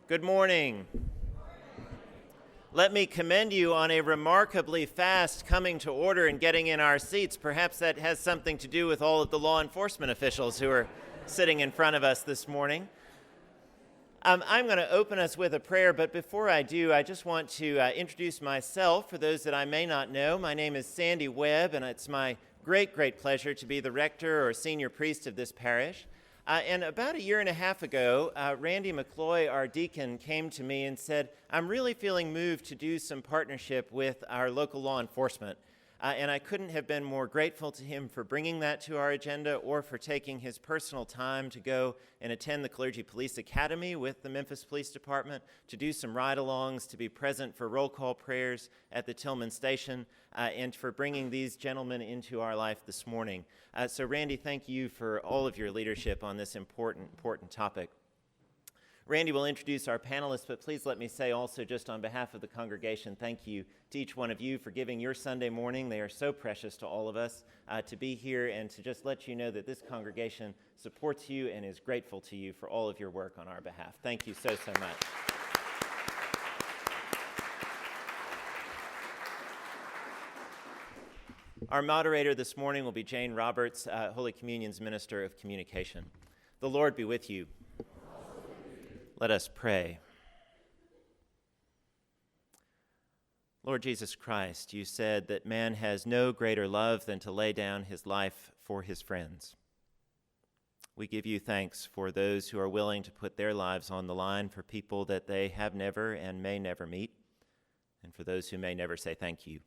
Good morning. Let me commend you on a remarkably fast coming to order and getting in our seats. Perhaps that has something to do with all of the law enforcement officials who are sitting in front of us this morning. I'm going to open us with a prayer, but before I do, I just want to introduce myself. For those that I may not know, my name is Sandy Webb, and it's my great pleasure to be the rector or senior priest of this parish. And about a year and a half ago, Randy McCloy, our deacon, came to me and said, I'm really feeling moved to do some partnership with our local law enforcement. And I couldn't have been more grateful to him for bringing that to our agenda or for taking his personal time to go and attend the Clergy Police Academy with the Memphis Police Department, to do some ride-alongs, to be present for roll call prayers at the Tillman Station, and for bringing these gentlemen into our life this morning. So Randy, thank you for all of your leadership on this important topic. Randy will introduce our panelists, but please let me say also, just on behalf of the congregation, thank you to each one of you for giving your Sunday morning. They are so precious to all of us to be here, and to just let you know that this congregation supports you and is grateful to you for all of your work on our behalf. Thank you so much. Our moderator this morning will be Jane Roberts, Holy Communion's Minister of Communication. The Lord be with you. Let us pray. Lord Jesus Christ, you said that man has no greater love than to lay down his life for his friends. We give you thanks for those who are willing to put their lives on the line for people that they have never and may never meet, and for those who may never say thank you.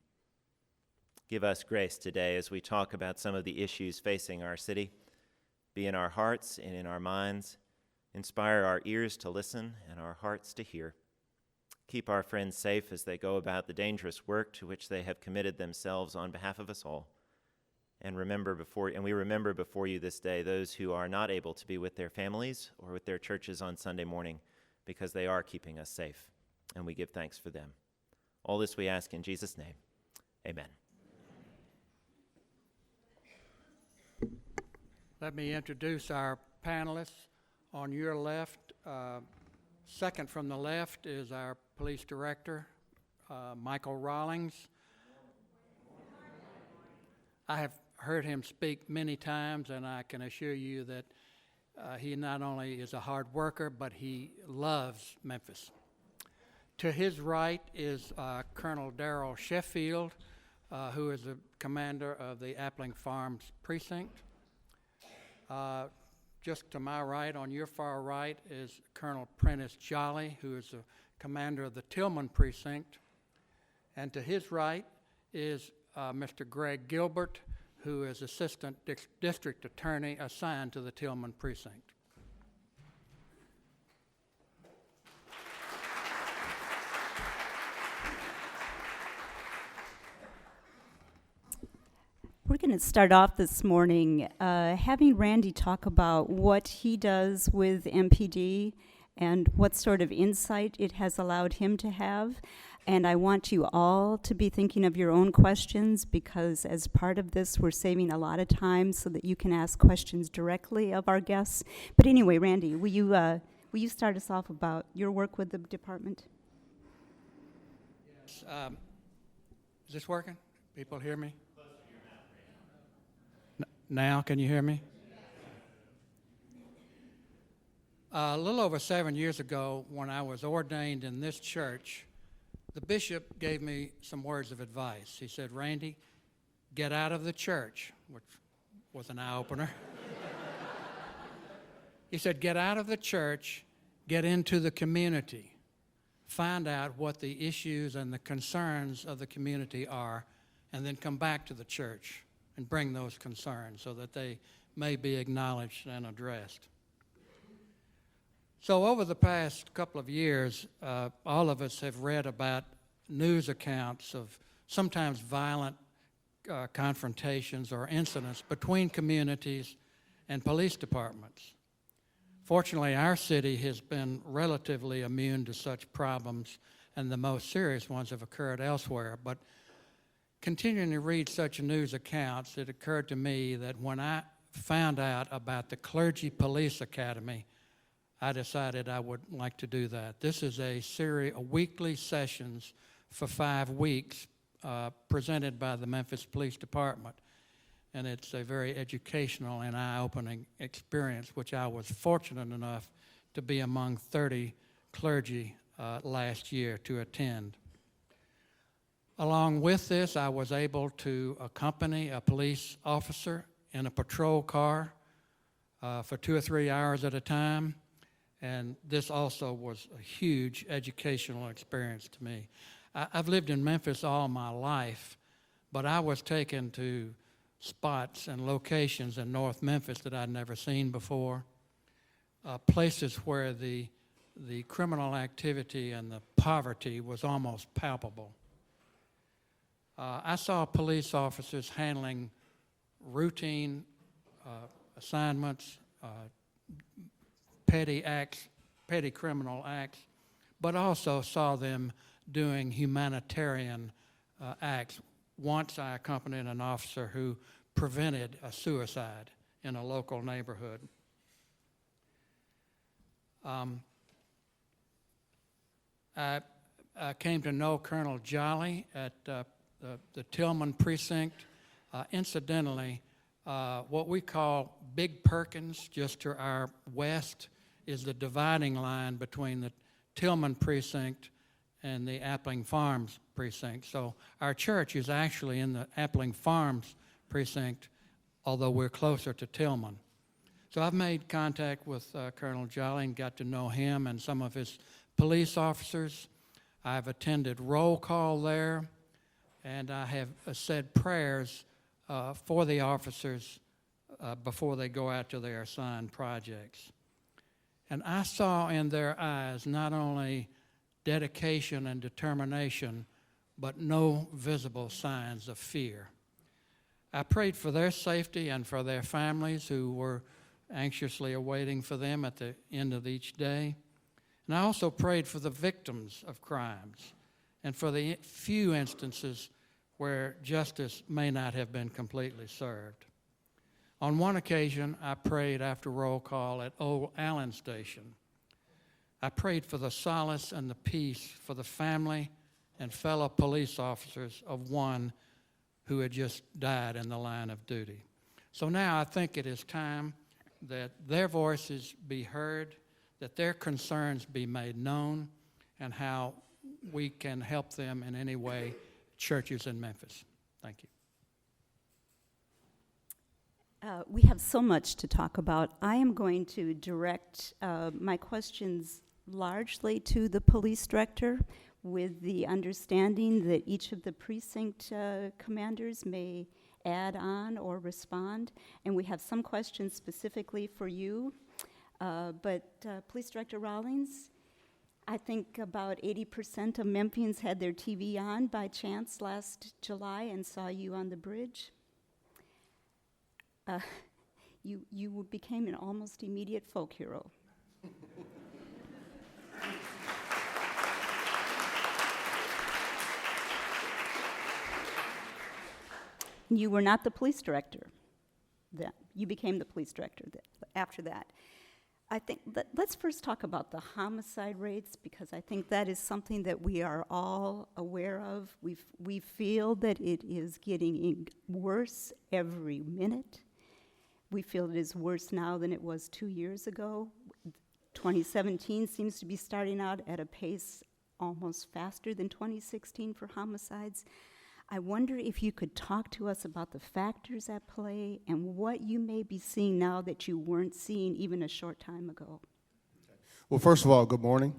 Give us grace today as we talk about some of the issues facing our city. Be in our hearts and in our minds. Inspire our ears to listen and our hearts to hear. Keep our friends safe as they go about the dangerous work to which they have committed themselves on behalf of us all. And we remember before you this day those who are not able to be with their families or with their churches on Sunday morning, because they are keeping us safe, and we give thanks for them. All this we ask in Jesus' name. Amen. Let me introduce our panelists. On your left, second from the left, is our police director, Michael Rawlings. I have heard him speak many times, and I can assure you that he not only is a hard worker, but he loves Memphis. To his right is Colonel Darrell Sheffield, who is the commander of the Appling Farms Precinct. Just to my right, on your far right, is Colonel Prentice Jolly, who is the commander of the Tillman Precinct. And to his right is Mr. Greg Gilbert, who is Assistant District Attorney assigned to the Tillman Precinct. We're going to start off this morning having Randy talk about what he does with MPD and what sort of insight it has allowed him to have. And I want you all to be thinking of your own questions, because as part of this, we're saving a lot of time so that you can ask questions directly of our guests. But anyway, Randy, will you start us off about your work with the department? Yes. Is this working? People hear me? Now, can you hear me? A little over 7 years ago, when I was ordained in this church, the bishop gave me some words of advice. He said, Randy, get out of the church, which was an eye-opener. He said, get out of the church, get into the community. Find out what the issues and the concerns of the community are, and then come back to the church and bring those concerns so that they may be acknowledged and addressed. So over the past couple of years, all of us have read about news accounts of sometimes violent confrontations or incidents between communities and police departments. Fortunately, our city has been relatively immune to such problems, and the most serious ones have occurred elsewhere. But continuing to read such news accounts, it occurred to me that when I found out about the Clergy Police Academy, I decided I would like to do that. This is a series of weekly sessions for 5 weeks presented by the Memphis Police Department. And it's a very educational and eye-opening experience, which I was fortunate enough to be among 30 clergy last year to attend. Along with this, I was able to accompany a police officer in a patrol car for 2 or 3 hours at a time, and this also was a huge educational experience to me. I've lived in Memphis all my life, but I was taken to spots and locations in North Memphis that I'd never seen before, places where the criminal activity and the poverty was almost palpable. I saw police officers handling routine assignments, petty acts, petty criminal acts, but also saw them doing humanitarian acts. Once I accompanied an officer who prevented a suicide in a local neighborhood. I came to know Colonel Jolly at the Tillman precinct. Incidentally, what we call Big Perkins, just to our west, is the dividing line between the Tillman precinct and the Appling Farms precinct. So our church is actually in the Appling Farms precinct, although we're closer to Tillman. So I've made contact with Colonel Jolly and got to know him and some of his police officers. I've attended roll call there, and I have said prayers for the officers before they go out to their assigned projects. And I saw in their eyes not only dedication and determination, but no visible signs of fear. I prayed for their safety and for their families who were anxiously awaiting for them at the end of each day. And I also prayed for the victims of crimes and for the few instances where justice may not have been completely served. On one occasion, I prayed after roll call at Old Allen Station. I prayed for the solace and the peace for the family and fellow police officers of one who had just died in the line of duty. So now I think it is time that their voices be heard, that their concerns be made known, and how we can help them in any way, churches in Memphis. Thank you. We have so much to talk about. I am going to direct my questions largely to the police director, with the understanding that each of the precinct commanders may add on or respond. And we have some questions specifically for you. But Police Director Rawlings, I think about 80% of Memphians had their TV on by chance last July and saw you on the bridge. You became an almost immediate folk hero. You were not the police director then. You became the police director after that. I think let's first talk about the homicide rates, because I think that is something that we are all aware of. We feel that it is getting worse every minute. We feel it is worse now than it was 2 years ago. 2017 seems to be starting out at a pace almost faster than 2016 for homicides. I wonder if you could talk to us about the factors at play and what you may be seeing now that you weren't seeing even a short time ago. Well, first of all, good morning.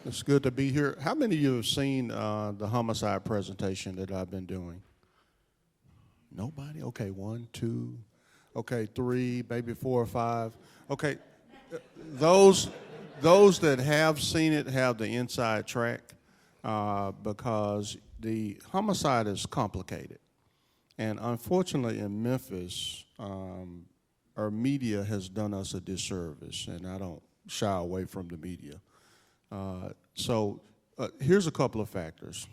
It's good to be here. How many of you have seen the homicide presentation that I've been doing? Nobody? Okay, 1, 2, okay, 3, maybe 4 or 5. Okay, those that have seen it have the inside track because the homicide is complicated. And unfortunately in Memphis, our media has done us a disservice, and I don't shy away from the media. So here's a couple of factors.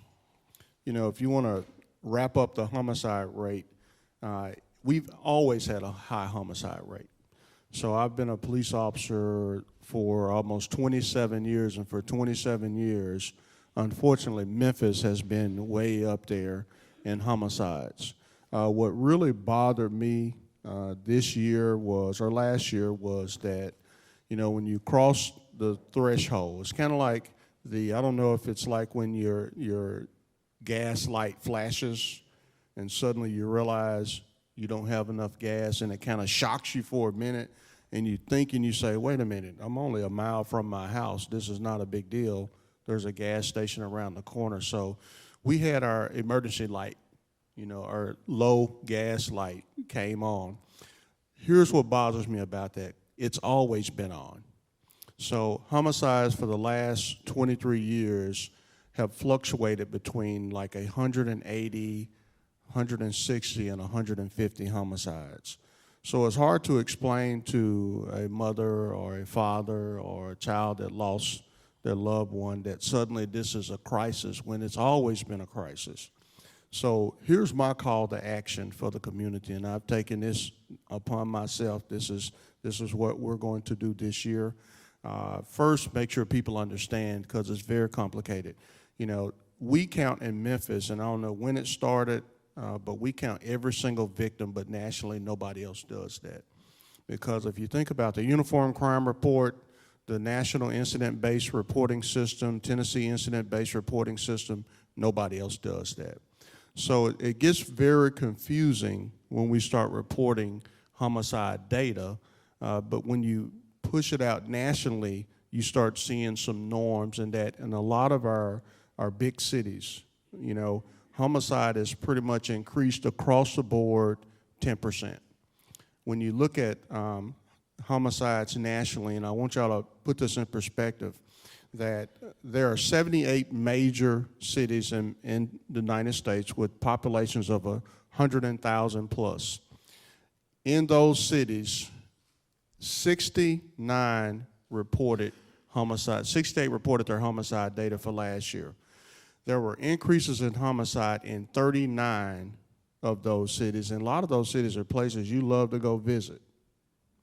You know, if you want to wrap up the homicide rate, we've always had a high homicide rate. So I've been a police officer for almost 27 years, and for 27 years, unfortunately, Memphis has been way up there in homicides. What really bothered me this year was, or last year, was that, you know, when you cross the threshold, it's kind of like I don't know if it's like when your gas light flashes and suddenly you realize you don't have enough gas, and it kind of shocks you for a minute, and you think and you say, wait a minute, I'm only a mile from my house. This is not a big deal. There's a gas station around the corner. So we had our emergency light, you know, our low gas light came on. Here's what bothers me about that. It's always been on. So homicides for the last 23 years have fluctuated between like 180, 160, and 150 homicides. So it's hard to explain to a mother or a father or a child that lost their loved one that suddenly this is a crisis when it's always been a crisis. So here's my call to action for the community, and I've taken this upon myself. This is what we're going to do this year. First, make sure people understand, because it's very complicated. You know, we count in Memphis, and I don't know when it started, but we count every single victim, but nationally nobody else does that. Because if you think about the Uniform Crime Report, the National Incident-Based Reporting System, Tennessee Incident-Based Reporting System, nobody else does that. So it gets very confusing when we start reporting homicide data, but when you push it out nationally, you start seeing some norms, and that in a lot of our big cities, you know, homicide has pretty much increased across the board 10%. When you look at homicides nationally, and I want y'all to put this in perspective, that there are 78 major cities in the United States with populations of 100,000 plus. In those cities, 69 reported homicide, 68 reported their homicide data for last year. There were increases in homicide in 39 of those cities, and a lot of those cities are places you love to go visit,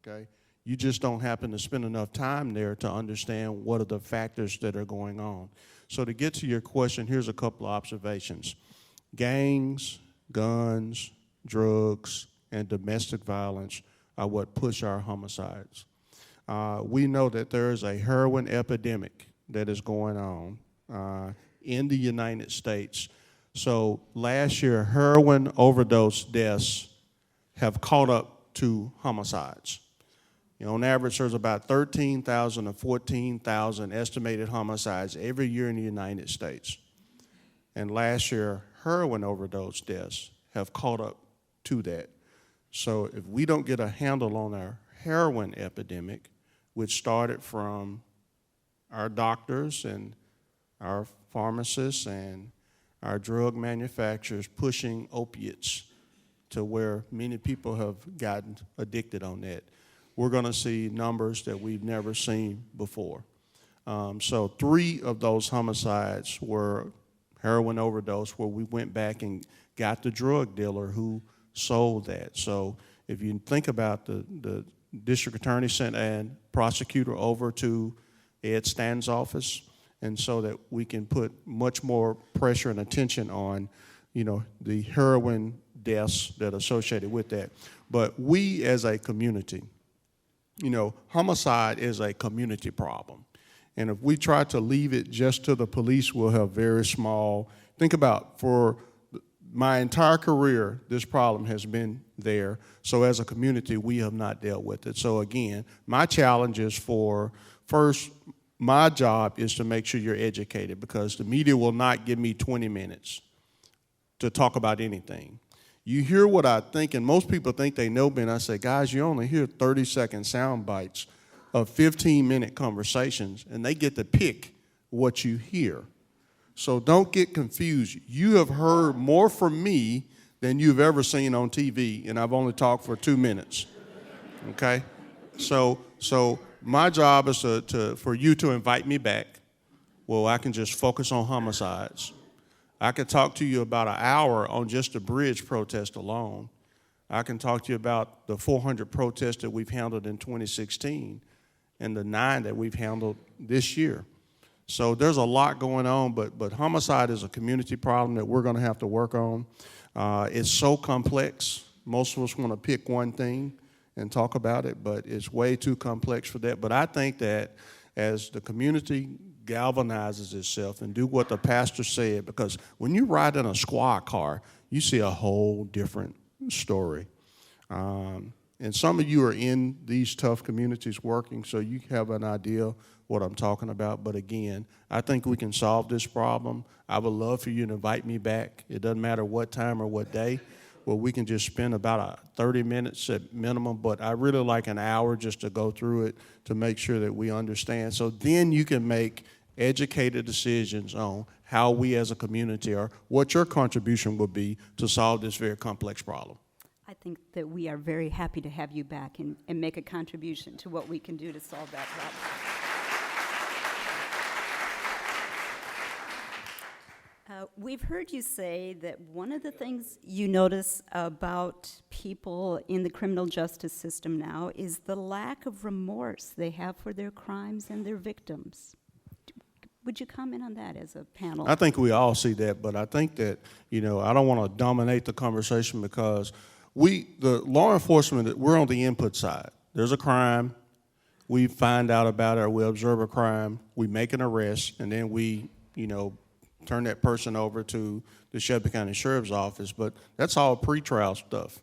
okay? You just don't happen to spend enough time there to understand what are the factors that are going on. So to get to your question, here's a couple of observations. Gangs, guns, drugs, and domestic violence are what push our homicides. We know that there is a heroin epidemic that is going on in the United States. So last year, heroin overdose deaths have caught up to homicides. You know, on average, there's about 13,000 to 14,000 estimated homicides every year in the United States. And last year, heroin overdose deaths have caught up to that. So if we don't get a handle on our heroin epidemic, which started from our doctors and our pharmacists and our drug manufacturers pushing opiates to where many people have gotten addicted on that, we're going to see numbers that we've never seen before. So 3 of those homicides were heroin overdose, where we went back and got the drug dealer who sold that. So if you think about the district attorney sent a prosecutor over to Ed Stanton's office, and so that we can put much more pressure and attention on, you know, the heroin deaths that are associated with that. But we as a community, you know, homicide is a community problem. And if we try to leave it just to the police, we'll have very small. Think about, for my entire career, this problem has been there. So as a community, we have not dealt with it. So again, my challenge is first, my job is to make sure you're educated, because the media will not give me 20 minutes to talk about anything. You hear what I think, and most people think they know me, and I say, guys, you only hear 30-second sound bites of 15-minute conversations, and they get to pick what you hear. So don't get confused. You have heard more from me than you've ever seen on TV, and I've only talked for 2 minutes, okay? So my job is for you to invite me back. Well, I can just focus on homicides. I could talk to you about an hour on just the bridge protest alone. I can talk to you about the 400 protests that we've handled in 2016 and the 9 that we've handled this year. So there's a lot going on, but homicide is a community problem that we're going to have to work on. It's so complex. Most of us want to pick one thing and talk about it, but it's way too complex for that. But I think that as the community galvanizes itself and do what the pastor said, because when you ride in a squad car, you see a whole different story. And some of you are in these tough communities working, so you have an idea what I'm talking about. But again, I think we can solve this problem. I would love for you to invite me back. It doesn't matter what time or what day. Well, we can just spend about 30 minutes at minimum, but I really like an hour just to go through it to make sure that we understand. So then you can make educated decisions on how we as a community or what your contribution would be to solve this very complex problem. I think that we are very happy to have you back and make a contribution to what we can do to solve that problem. We've heard you say that one of the things you notice about people in the criminal justice system now is the lack of remorse they have for their crimes and their victims. Would you comment on that as a panel? I think we all see that, but I think that, I don't want to dominate the conversation because the law enforcement, we're on the input side. There's a crime, we find out about it, or we observe a crime, we make an arrest, and then we, turn that person over to the Shelby County Sheriff's Office, but that's all pretrial stuff.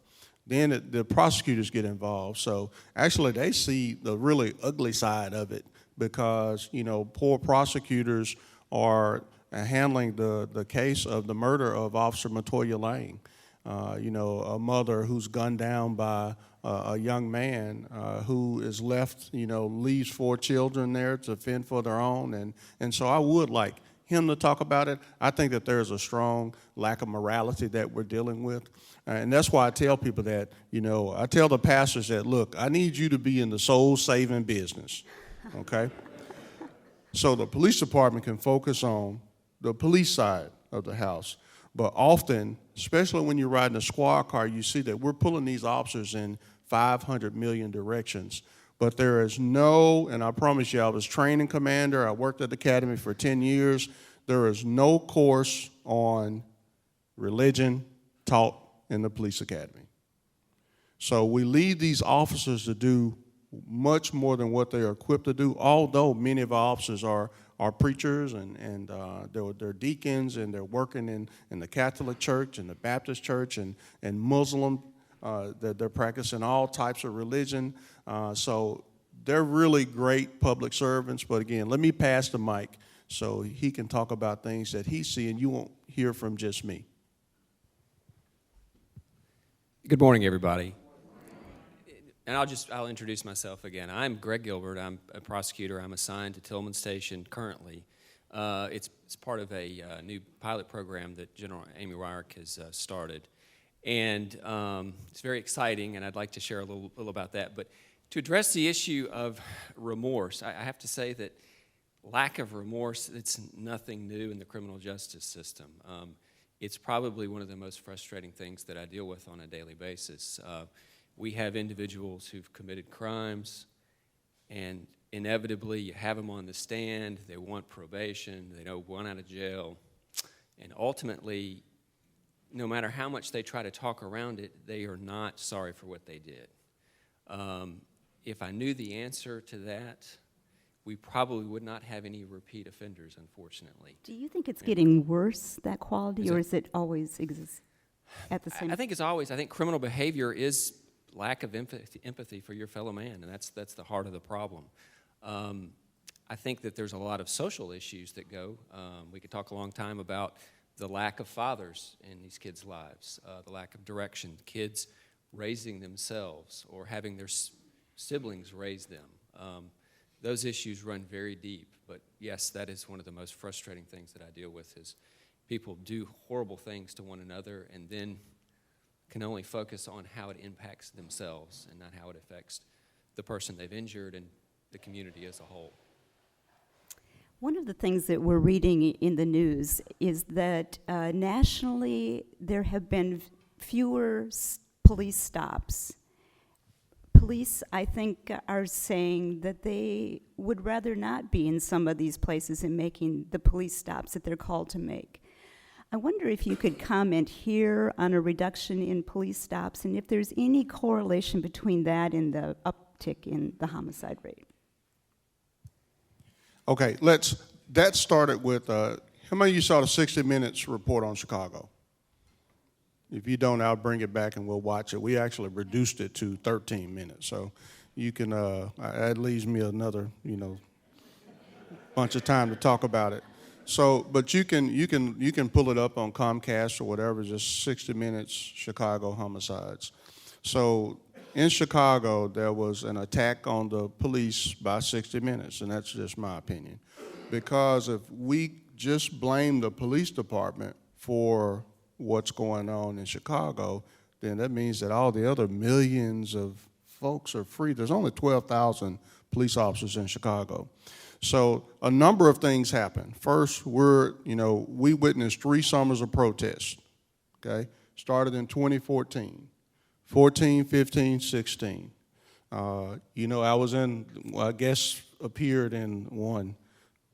Then the prosecutors get involved. So actually they see the really ugly side of it because, poor prosecutors are handling the case of the murder of Officer Matoya Lane. A mother who's gunned down by a young man who is left, leaves 4 children there to fend for their own. And so I would like him to talk about it. I think that there's a strong lack of morality that we're dealing with. And that's why I tell people that, I tell the pastors that, look, I need you to be in the soul-saving business, okay? So the police department can focus on the police side of the house. But often, especially when you're riding a squad car, you see that we're pulling these officers in 500 million directions. But there is no, and I promise you, I was training commander, I worked at the academy for 10 years, there is no course on religion taught in the police academy. So we leave these officers to do much more than what they are equipped to do, although many of our officers are preachers and they're deacons and they're working in the Catholic Church and the Baptist Church and Muslim, that they're practicing all types of religion. So they're really great public servants. But again, let me pass the mic so he can talk about things that he's seeing. You won't hear from just me. Good morning, everybody. And I'll introduce myself again. I'm Greg Gilbert. I'm a prosecutor. I'm assigned to Tillman Station currently. It's part of a new pilot program that General Amy Ryrick has started. And it's very exciting, and I'd like to share a little about that. But to address the issue of remorse, I have to say that lack of remorse, it's nothing new in the criminal justice system. It's probably one of the most frustrating things that I deal with on a daily basis. We have individuals who've committed crimes, and inevitably you have them on the stand, they want probation, they don't want out of jail, and ultimately, no matter how much they try to talk around it, they are not sorry for what they did. If I knew the answer to that, we probably would not have any repeat offenders, unfortunately. Do you think it's getting worse, that quality, or is it always exists at the same time? I think it's always, I think criminal behavior is lack of empathy for your fellow man, and that's the heart of the problem. I think that there's a lot of social issues that go. We could talk a long time about the lack of fathers in these kids' lives, the lack of direction, kids raising themselves or having their siblings raise them. Those issues run very deep, but yes, that is one of the most frustrating things that I deal with is people do horrible things to one another and then can only focus on how it impacts themselves and not how it affects the person they've injured and the community as a whole. One of the things that we're reading in the news is that nationally there have been fewer police stops. Police, I think, are saying that they would rather not be in some of these places and making the police stops that they're called to make. I wonder if you could comment here on a reduction in police stops and if there's any correlation between that and the uptick in the homicide rate. Okay, that started with, how many of you saw the 60 Minutes report on Chicago? If you don't, I'll bring it back and we'll watch it. We actually reduced it to 13 minutes, so you can, that leaves me another, bunch of time to talk about it. So, but you can pull it up on Comcast or whatever, just 60 Minutes Chicago homicides. So in Chicago, there was an attack on the police by 60 Minutes, and that's just my opinion. Because if we just blame the police department for what's going on in Chicago, then that means that all the other millions of folks are free. There's only 12,000 police officers in Chicago. So a number of things happen. First, we witnessed 3 summers of protests, okay? Started in 2014, 14, 15, 16. I was appeared in one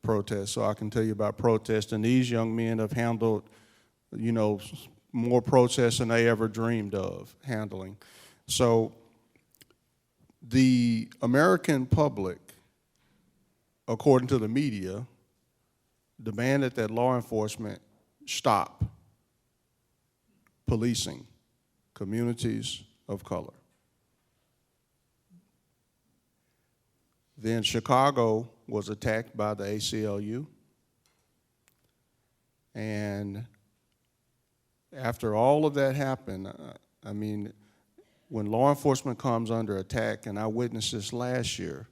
protest, so I can tell you about protests. And these young men have handled, more protests than they ever dreamed of handling. So the American public, according to the media, demanded that law enforcement stop policing communities of color. Then Chicago was attacked by the ACLU, and after all of that happened, when law enforcement comes under attack, and I witnessed this last year,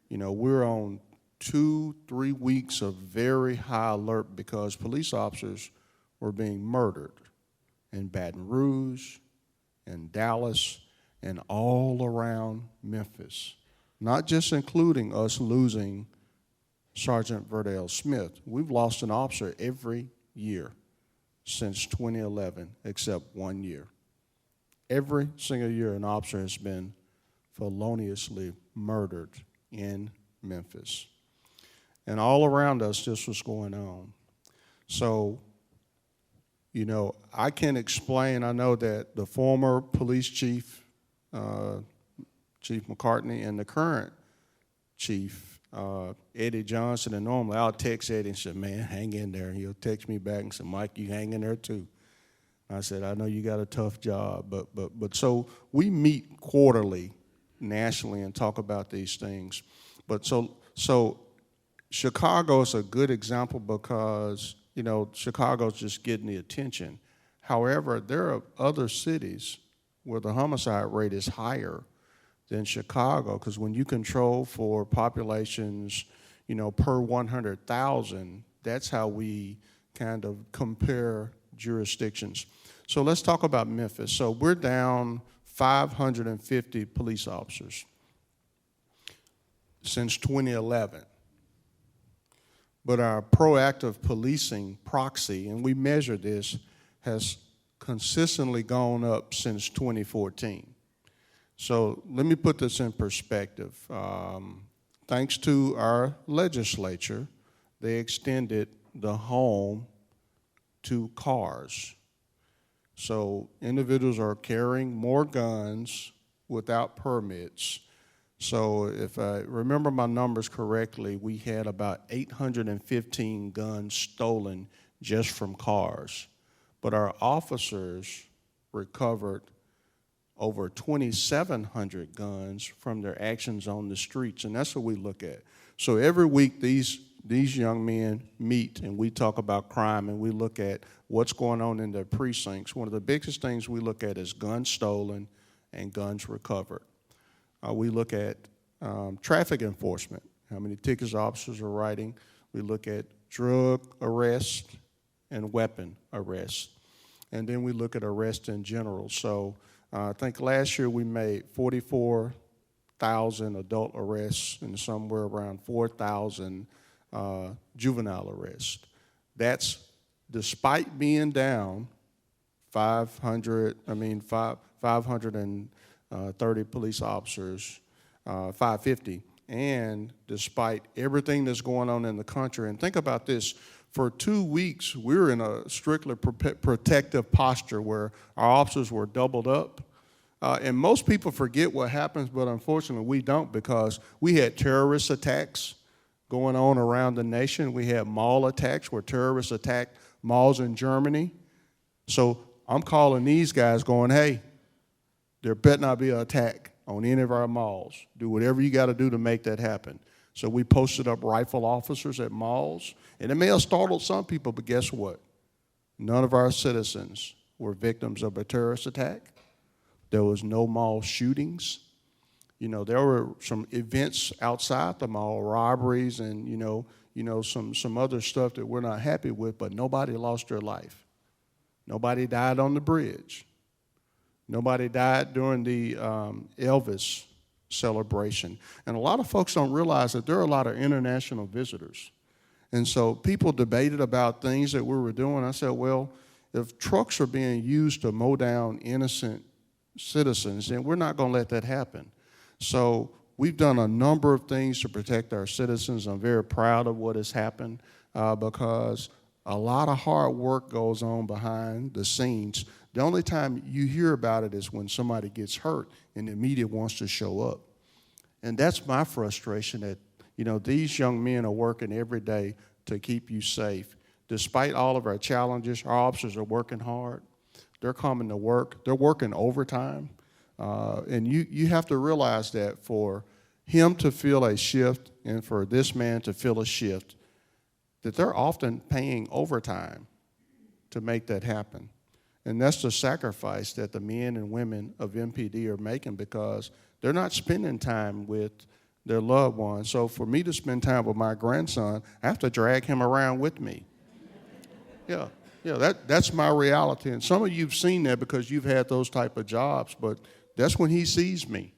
we're on 2-3 weeks of very high alert because police officers were being murdered in Baton Rouge, in Dallas, and all around Memphis. Not just including us losing Sergeant Verdell Smith. We've lost an officer every year since 2011, except 1 year. Every single year, an officer has been feloniously murdered in Memphis. And all around us, this was going on. So, I can explain, I know that the former police chief, Chief McCartney, and the current chief, Eddie Johnson, and normally I'll text Eddie and say, man, hang in there. And he'll text me back and say, Mike, you hang in there too. I said, I know you got a tough job, but so we meet quarterly nationally and talk about these things. But so Chicago is a good example because, Chicago's just getting the attention. However, there are other cities where the homicide rate is higher than Chicago, because when you control for populations, per 100,000, that's how we kind of compare jurisdictions. So let's talk about Memphis. So we're down 550 police officers since 2011. But our proactive policing proxy, and we measure this, has consistently gone up since 2014. So let me put this in perspective. Thanks to our legislature, they extended the home to cars. So individuals are carrying more guns without permits. So if I remember my numbers correctly, we had about 815 guns stolen just from cars. But our officers recovered over 2,700 guns from their actions on the streets, and that's what we look at. So every week these young men meet and we talk about crime and we look at what's going on in their precincts. One of the biggest things we look at is guns stolen and guns recovered. We look at traffic enforcement, how many tickets officers are writing. We look at drug arrest and weapon arrest. And then we look at arrest in general. So I think last year we made 44,000 adult arrests and somewhere around 4,000 juvenile arrests. That's despite being down 530 police officers, 550. And despite everything that's going on in the country, and think about this, for 2 weeks, we were in a strictly protective posture where our officers were doubled up. And most people forget what happens, but unfortunately we don't, because we had terrorist attacks going on around the nation. We had mall attacks where terrorists attacked malls in Germany. So I'm calling these guys going, hey, there better not be an attack on any of our malls. Do whatever you got to do to make that happen. So we posted up rifle officers at malls, and it may have startled some people, but guess what? None of our citizens were victims of a terrorist attack. There was no mall shootings. You know, there were some events outside the mall, robberies and, some other stuff that we're not happy with, but nobody lost their life. Nobody died on the bridge. Nobody died during the Elvis celebration. And a lot of folks don't realize that there are a lot of international visitors. And so people debated about things that we were doing. I said, well, if trucks are being used to mow down innocent citizens, then we're not going to let that happen. So we've done a number of things to protect our citizens. I'm very proud of what has happened because a lot of hard work goes on behind the scenes. The only time you hear about it is when somebody gets hurt and the media wants to show up. And that's my frustration that, these young men are working every day to keep you safe. Despite all of our challenges, our officers are working hard. They're coming to work. They're working overtime. And you have to realize that for him to feel a shift and for this man to feel a shift, that they're often paying overtime to make that happen. And that's the sacrifice that the men and women of MPD are making because they're not spending time with their loved ones. So for me to spend time with my grandson, I have to drag him around with me. Yeah, that's my reality. And some of you've seen that because you've had those type of jobs, but that's when he sees me,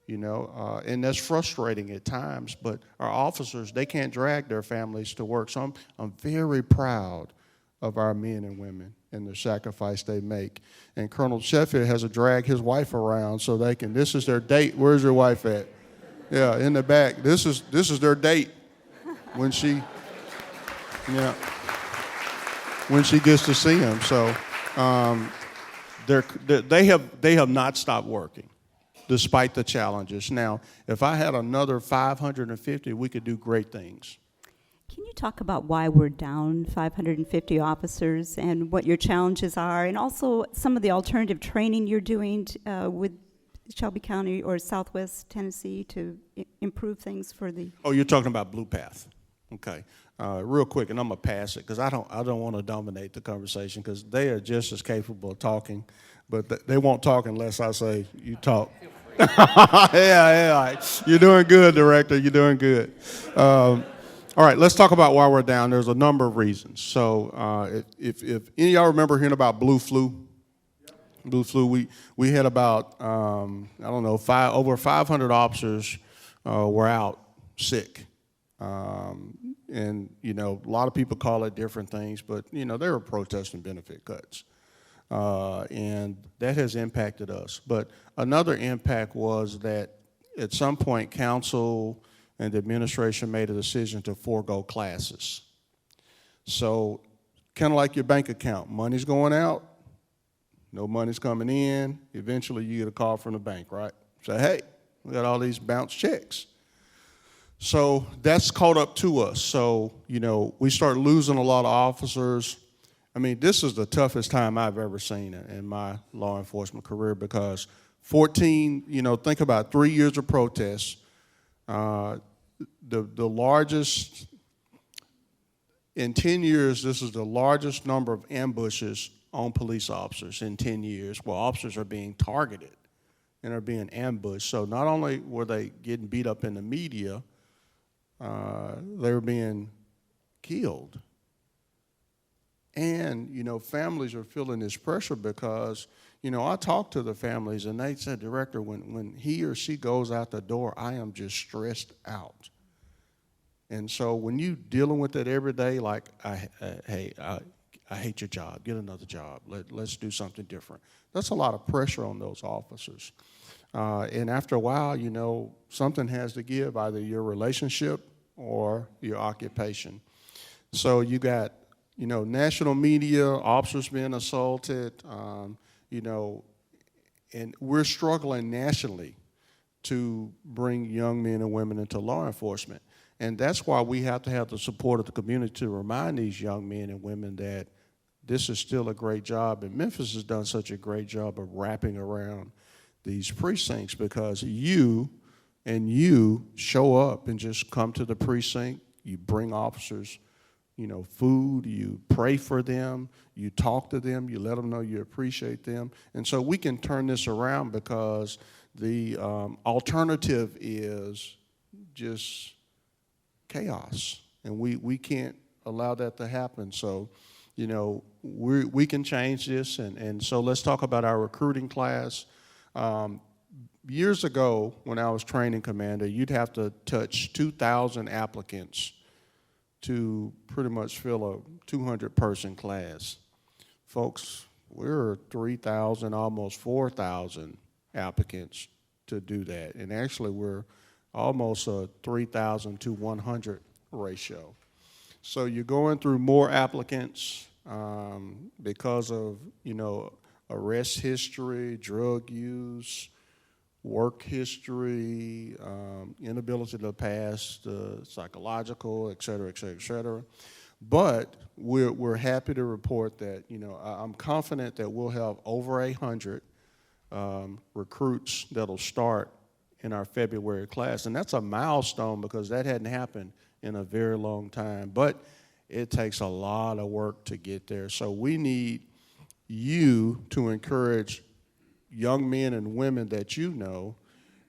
and that's frustrating at times. But our officers, they can't drag their families to work. So I'm very proud of our men and women and the sacrifice they make. And Colonel Sheffield has to drag his wife around so they can, this is their date. Where's your wife at? Yeah, in the back. This is their date when she gets to see him. So they have not stopped working despite the challenges. Now, if I had another 550, we could do great things. Can you talk about why we're down 550 officers and what your challenges are, and also some of the alternative training you're doing with Shelby County or Southwest Tennessee to improve things for the... Oh, you're talking about Blue Path. Okay. Real quick, and I'm going to pass it because I don't want to dominate the conversation because they are just as capable of talking, but they won't talk unless I say, you talk. Yeah. You're doing good, Director. You're doing good. All right, let's talk about why we're down. There's a number of reasons. So if any of y'all remember hearing about Blue Flu, Blue Flu, we had about, over 500 officers were out sick. And, a lot of people call it different things, but, they were protesting benefit cuts. And that has impacted us. But another impact was that at some point, council and the administration made a decision to forego classes. So kind of like your bank account, money's going out, no money's coming in. Eventually you get a call from the bank, right? Say, hey, we got all these bounce checks. So that's caught up to us. So, we start losing a lot of officers. I mean, this is the toughest time I've ever seen in my law enforcement career because 14, think about 3 years of protests. The largest, in 10 years, this is the largest number of ambushes on police officers in 10 years where officers are being targeted and are being ambushed. So not only were they getting beat up in the media, they were being killed. And, families are feeling this pressure because, I talked to the families and they said, Director, when he or she goes out the door, I am just stressed out. And so when you dealing with it every day, like, I I hate your job, get another job, let's do something different. That's a lot of pressure on those officers. And after a while, you know, something has to give, either your relationship or your occupation. So you got, you know, national media, officers being assaulted, you know, and we're struggling nationally to bring young men and women into law enforcement. And that's why we have to have the support of the community to remind these young men and women that this is still a great job. And Memphis has done such a great job of wrapping around these precincts, because you show up and just come to the precinct, you bring officers, you know, food, you pray for them, you talk to them, you let them know you appreciate them. And so we can turn this around, because the alternative is just chaos, and we can't allow that to happen. So, you know, we can change this, and so let's talk about our recruiting class. Years ago, when I was training commander, you'd have to touch 2,000 applicants to pretty much fill a 200-person class. Folks, we're 3,000, almost 4,000 applicants to do that. And actually, we're almost a 3,000 to 100 ratio. So you're going through more applicants because of, you know, arrest history, drug use, work history, inability to pass the psychological, et cetera, et cetera, et cetera. But we're happy to report that, you know, I'm confident that we'll have over 100 recruits that'll start in our February class. And that's a milestone, because that hadn't happened in a very long time. But it takes a lot of work to get there. So we need you to encourage young men and women that you know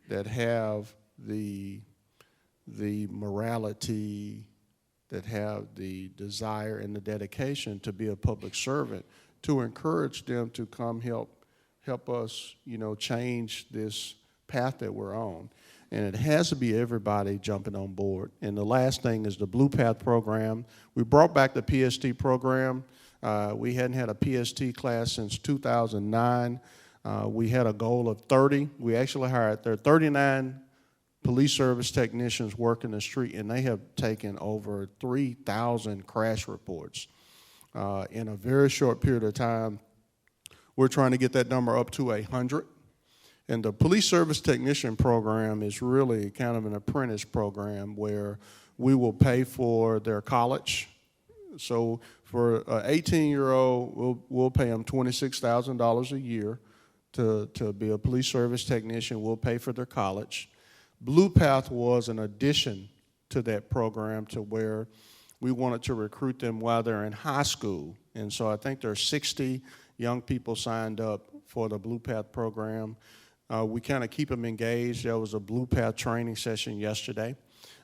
that have the morality, that have the desire and the dedication to be a public servant, to encourage them to come help us, you know, change this path that we're on. And it has to be everybody jumping on board. And the last thing is the Blue Path program. We brought back the PST program. We hadn't had a PST class since 2009. We had a goal of 30. We actually hired 39 police service technicians working the street, and they have taken over 3,000 crash reports in a very short period of time. We're trying to get that number up to 100. And the police service technician program is really kind of an apprentice program where we will pay for their college. So for an 18-year-old, we'll pay them $26,000 a year to be a police service technician. We'll pay for their college. Blue Path was an addition to that program, to where we wanted to recruit them while they're in high school. And so I think there are 60 young people signed up for the Blue Path program. We kind of keep them engaged. There was a Blue Path training session yesterday.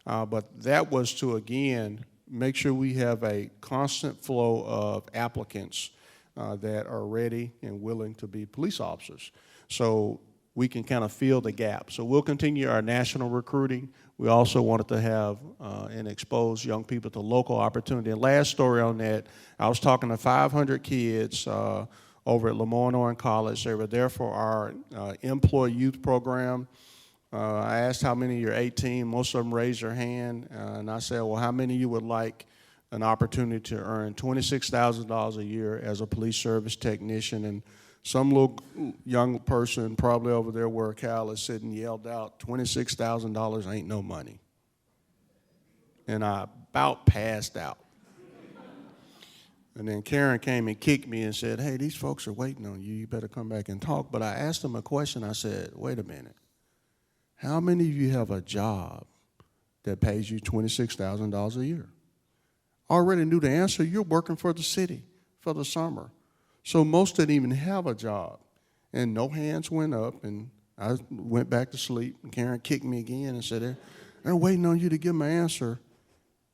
But that was to, again, make sure we have a constant flow of applicants that are ready and willing to be police officers, so we can kind of fill the gap. So we'll continue our national recruiting. We also wanted to have and expose young people to local opportunity. And last story on that, I was talking to 500 kids over at Lemoyne College. They were there for our employee youth program. I asked how many of you are 18. Most of them raised their hand. And I said, well, how many of you would like an opportunity to earn $26,000 a year as a police service technician? And some little young person probably over there where Cal is sitting yelled out, $26,000 ain't no money. And I about passed out. And then Karen came and kicked me and said, hey, these folks are waiting on you. You better come back and talk. But I asked them a question. I said, wait a minute. How many of you have a job that pays you $26,000 a year? I already knew the answer. You're working for the city for the summer. So most didn't even have a job. And no hands went up, and I went back to sleep. And Karen kicked me again and said, they're waiting on you to give them an answer.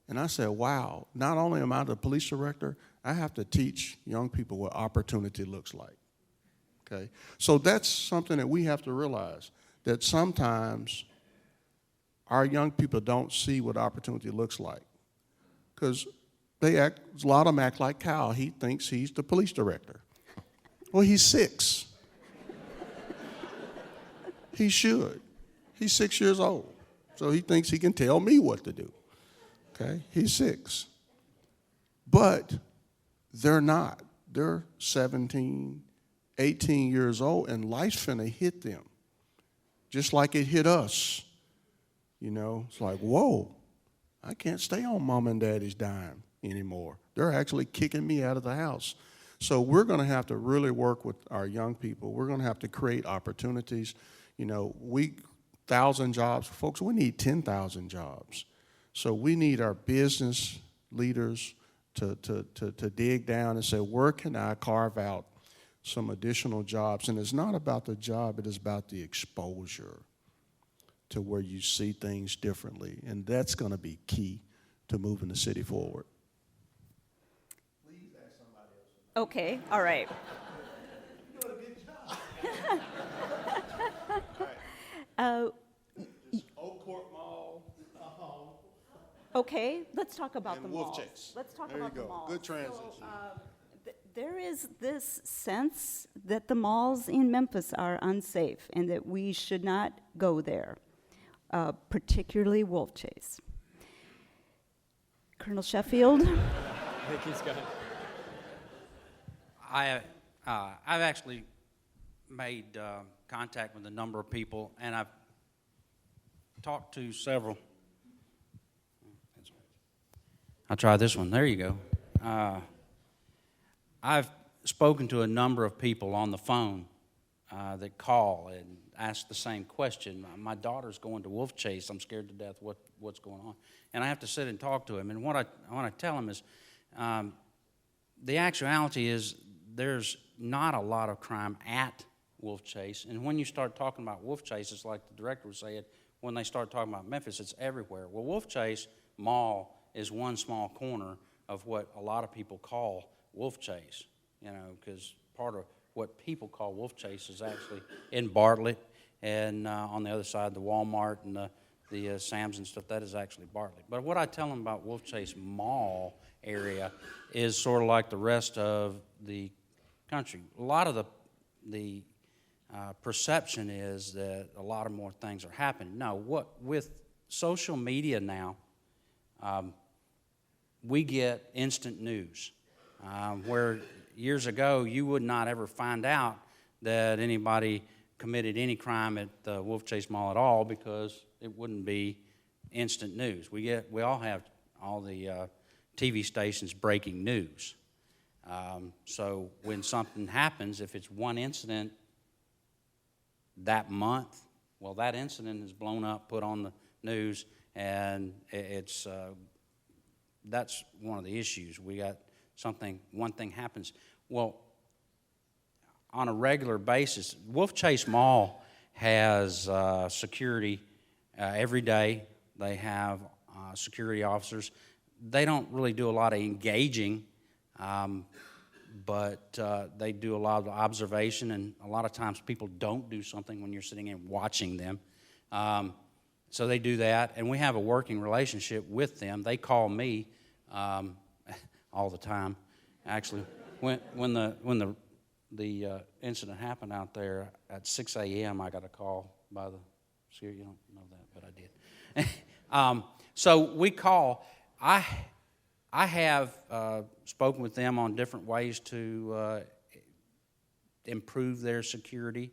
And I said, wow, not only am I the police director, I have to teach young people what opportunity looks like, okay? So that's something that we have to realize, that sometimes our young people don't see what opportunity looks like. Because A lot of them act like Kyle. He thinks he's the police director. Well, he's 6. He should. He's 6 years old. So he thinks he can tell me what to do. Okay? He's 6. But they're not. They're 17, 18 years old, and life's finna hit them. Just like it hit us. You know, it's like, whoa, I can't stay on mom and daddy's dime anymore. They're actually kicking me out of the house. So we're going to have to really work with our young people. We're going to have to create opportunities. You know, 1,000 jobs. Folks, we need 10,000 jobs. So we need our business leaders to dig down and say, where can I carve out some additional jobs? And it's not about the job, it is about the exposure to where you see things differently. And that's going to be key to moving the city forward. Please ask somebody else. Okay, all right. You're doing a good job. Oak Court Mall. Okay, let's talk about And the Wolf malls. Chase. Let's talk There you about the go. malls. Good transition. So, there is this sense that the malls in Memphis are unsafe and that we should not go there, particularly Wolf Chase. Colonel Sheffield? I think he's got it. I've actually made contact with a number of people, and I've talked to several. I'll try this one. There you go. I've spoken to a number of people on the phone that call and ask the same question. My daughter's going to Wolf Chase. I'm scared to death what's going on. And I have to sit and talk to him. And what I want to tell him is the actuality is there's not a lot of crime at Wolf Chase. And when you start talking about Wolf Chase, it's like the director was saying, when they start talking about Memphis, it's everywhere. Well, Wolf Chase Mall is one small corner of what a lot of people call Wolf Chase, you know, because part of what people call Wolf Chase is actually in Bartlett, and on the other side, the Walmart and the Sam's and stuff, that is actually Bartlett. But what I tell them about Wolf Chase Mall area is sort of like the rest of the country. A lot of the perception is that a lot of more things are happening. No, with social media now, we get instant news, where years ago you would not ever find out that anybody committed any crime at the Wolf Chase Mall at all because it wouldn't be instant news. We all have all the TV stations breaking news. So when something happens, if it's one incident that month, well, that incident is blown up, put on the news, and it's that's one of the issues. We got one thing happens. Well, on a regular basis, Wolf Chase Mall has security every day. They have security officers. They don't really do a lot of engaging, but they do a lot of observation, and a lot of times people don't do something when you're sitting and watching them. So they do that, and we have a working relationship with them. They call me all the time. Actually, when the incident happened out there at 6 a.m., I got a call by the security. You don't know that, but I did. So we call. I have spoken with them on different ways to improve their security.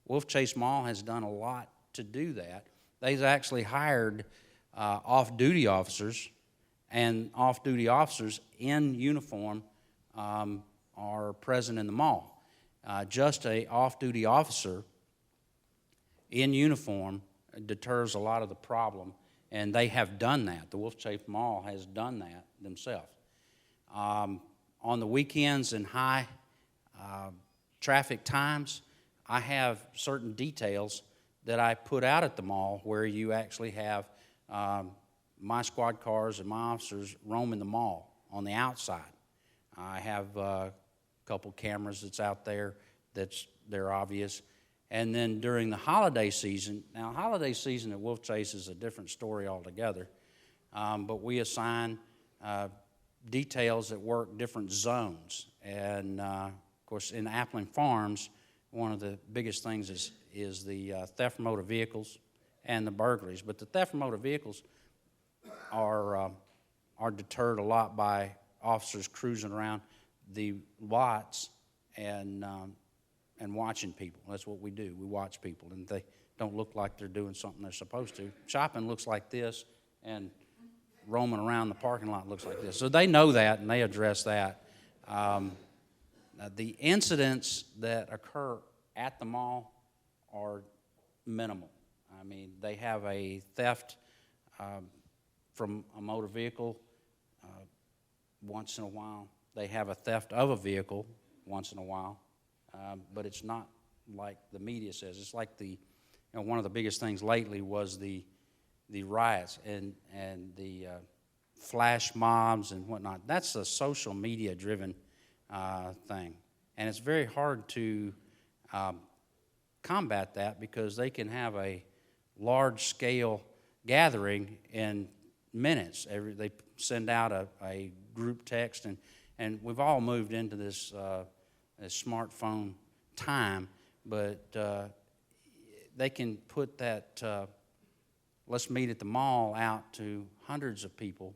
Wolf Chase Mall has done a lot to do that. They've actually hired off-duty officers, and off-duty officers in uniform are present in the mall. Just an off-duty officer in uniform deters a lot of the problem, and they have done that. The Wolf Chase Mall has done that themselves. On the weekends and high traffic times, I have certain details that I put out at the mall where you actually have my squad cars and my officers roaming the mall on the outside. I have a couple cameras that's out there they're obvious. And then during the holiday season, now holiday season at Wolf Chase is a different story altogether, but we assign details that work different zones. And, of course, in Appling Farms, one of the biggest things is the theft from motor vehicles and the burglaries. But the theft from motor vehicles are deterred a lot by officers cruising around the lots and watching people. That's what we do. We watch people, and they don't look like they're doing something they're supposed to. Shopping looks like this, and roaming around the parking lot looks like this. So they know that, and they address that. The incidents that occur at the mall are minimal. I mean, they have a theft from a motor vehicle once in a while. They have a theft of a vehicle once in a while, but it's not like the media says. It's like one of the biggest things lately was the riots and the flash mobs and whatnot. That's a social media driven thing, and it's very hard to combat that because they can have a large scale gathering in minutes. They send out a group text, and we've all moved into this smartphone time, but they can put that let's meet at the mall out to hundreds of people,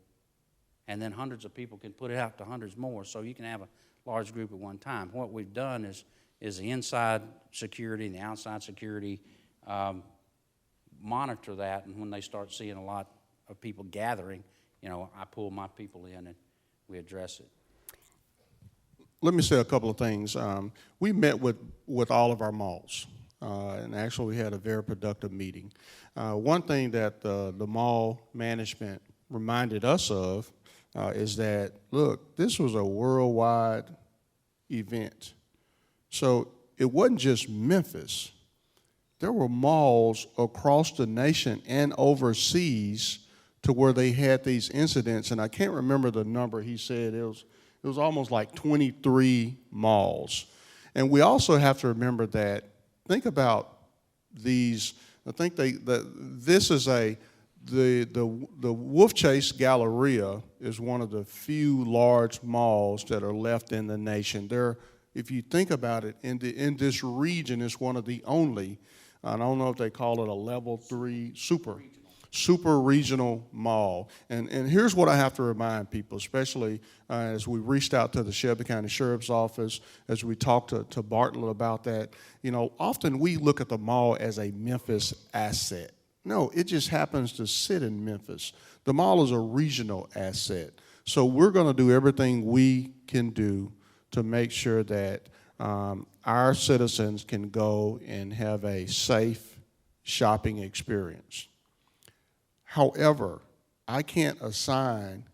and then hundreds of people can put it out to hundreds more, so you can have a large group at one time. What we've done is the inside security and the outside security monitor that, and when they start seeing a lot of people gathering, I pull my people in and we address it. Let me say a couple of things. We met with all of our malls, and actually we had a very productive meeting. One thing that the mall management reminded us of is that, look, this was a worldwide event. So it wasn't just Memphis. There were malls across the nation and overseas to where they had these incidents, and I can't remember the number he said. It was almost like 23 malls. And we also have to remember that, think about these, I think this is the Wolf Chase Galleria is one of the few large malls that are left in the nation. If you think about it, in this region, it's one of the only, I don't know if they call it a level 3 super regional mall. And here's what I have to remind people, especially as we reached out to the Shelby County Sheriff's Office, as we talked to Bartlett about that. Often we look at the mall as a Memphis asset. No, it just happens to sit in Memphis. The mall is a regional asset. So we're going to do everything we can do to make sure that our citizens can go and have a safe shopping experience. However, I can't assign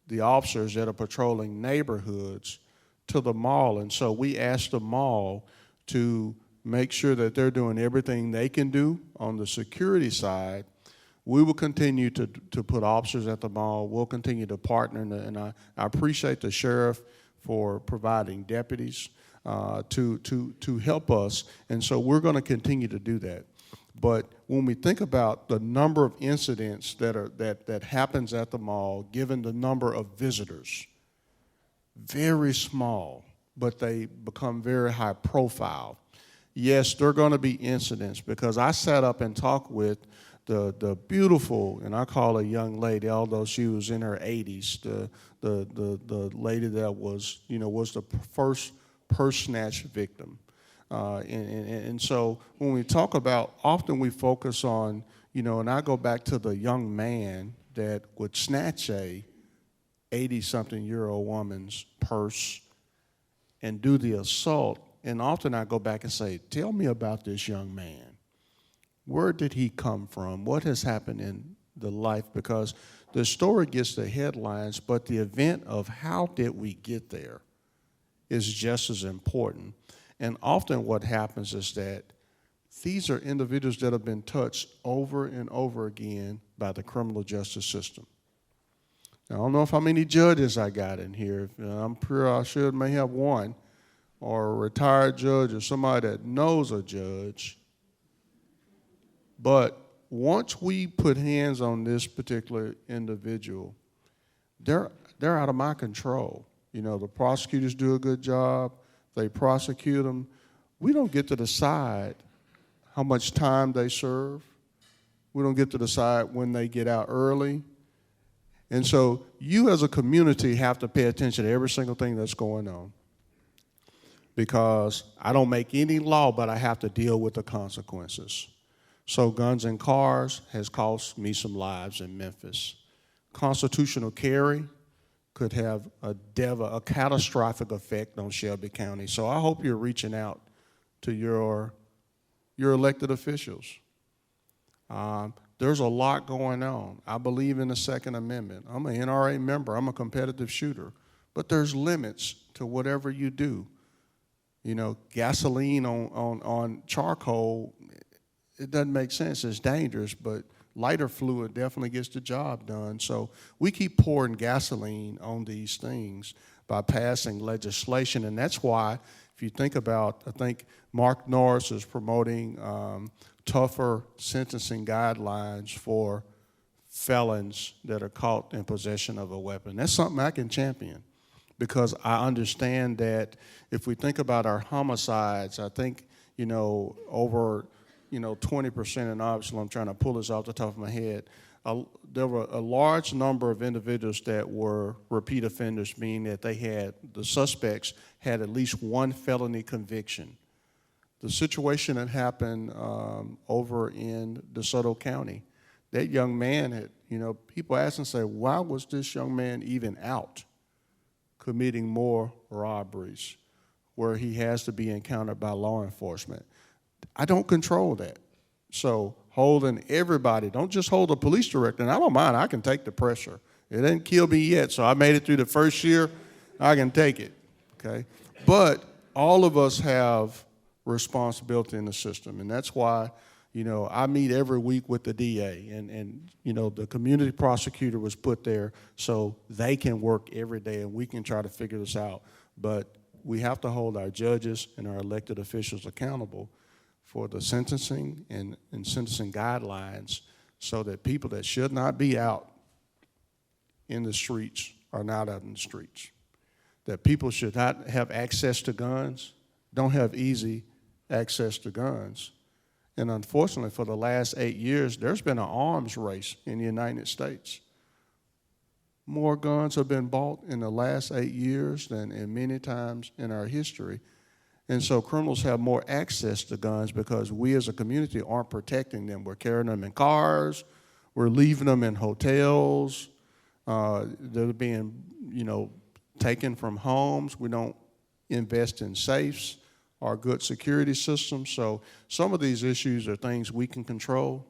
the officers that are patrolling neighborhoods to the mall, and so we asked the mall to make sure that they're doing everything they can do on the security side. We will continue to put officers at the mall. We'll continue to partner, and I appreciate the sheriff for providing deputies to help us, and so we're going to continue to do that. But when we think about the number of incidents that happens at the mall, given the number of visitors, very small, but they become very high profile. Yes, there are going to be incidents, because I sat up and talked with the beautiful, and I call her a young lady, although she was in her 80s, the lady that was the first purse snatch victim. And so when we talk about, often we focus on, and I go back to the young man that would snatch a 80-something-year-old woman's purse and do the assault. And often I go back and say, tell me about this young man. Where did he come from? What has happened in the life? Because the story gets the headlines, but the event of how did we get there is just as important. And often what happens is that these are individuals that have been touched over and over again by the criminal justice system. Now, I don't know how many judges I got in here. I'm sure I may have one, or a retired judge, or somebody that knows a judge. But once we put hands on this particular individual, they're out of my control. You know, the prosecutors do a good job. They prosecute them. We don't get to decide how much time they serve. We don't get to decide when they get out early. And so you as a community have to pay attention to every single thing that's going on, because I don't make any law, but I have to deal with the consequences. So guns and cars has cost me some lives in Memphis. Constitutional carry could have a catastrophic effect on Shelby County. So I hope you're reaching out to your elected officials. There's a lot going on. I believe in the Second Amendment. I'm an NRA member. I'm a competitive shooter. But there's limits to whatever you do. You know, gasoline on charcoal, it doesn't make sense. It's dangerous, but lighter fluid definitely gets the job done. So we keep pouring gasoline on these things by passing legislation, and that's why, if you think about, I think Mark Norris is promoting tougher sentencing guidelines for felons that are caught in possession of a weapon. That's something I can champion, because I understand that if we think about our homicides, I think, you know, over 20%, and obviously I'm trying to pull this off the top of my head, there were a large number of individuals that were repeat offenders, meaning that the suspects had at least one felony conviction. The situation that happened over in DeSoto County, that young man had, people ask and say, why was this young man even out committing more robberies where he has to be encountered by law enforcement? I don't control that. So holding everybody, don't just hold the police director, and I don't mind, I can take the pressure. It didn't kill me yet, so I made it through the first year, I can take it, okay? But all of us have responsibility in the system, and that's why, I meet every week with the DA, and the community prosecutor was put there so they can work every day and we can try to figure this out. But we have to hold our judges and our elected officials accountable for the sentencing and sentencing guidelines, so that people that should not be out in the streets are not out in the streets. That people should not have access to guns, don't have easy access to guns. And unfortunately, for the last 8 years, there's been an arms race in the United States. More guns have been bought in the last 8 years than in many times in our history. And so criminals have more access to guns because we as a community aren't protecting them. We're carrying them in cars, we're leaving them in hotels, they're being, taken from homes. We don't invest in safes or good security systems. So some of these issues are things we can control,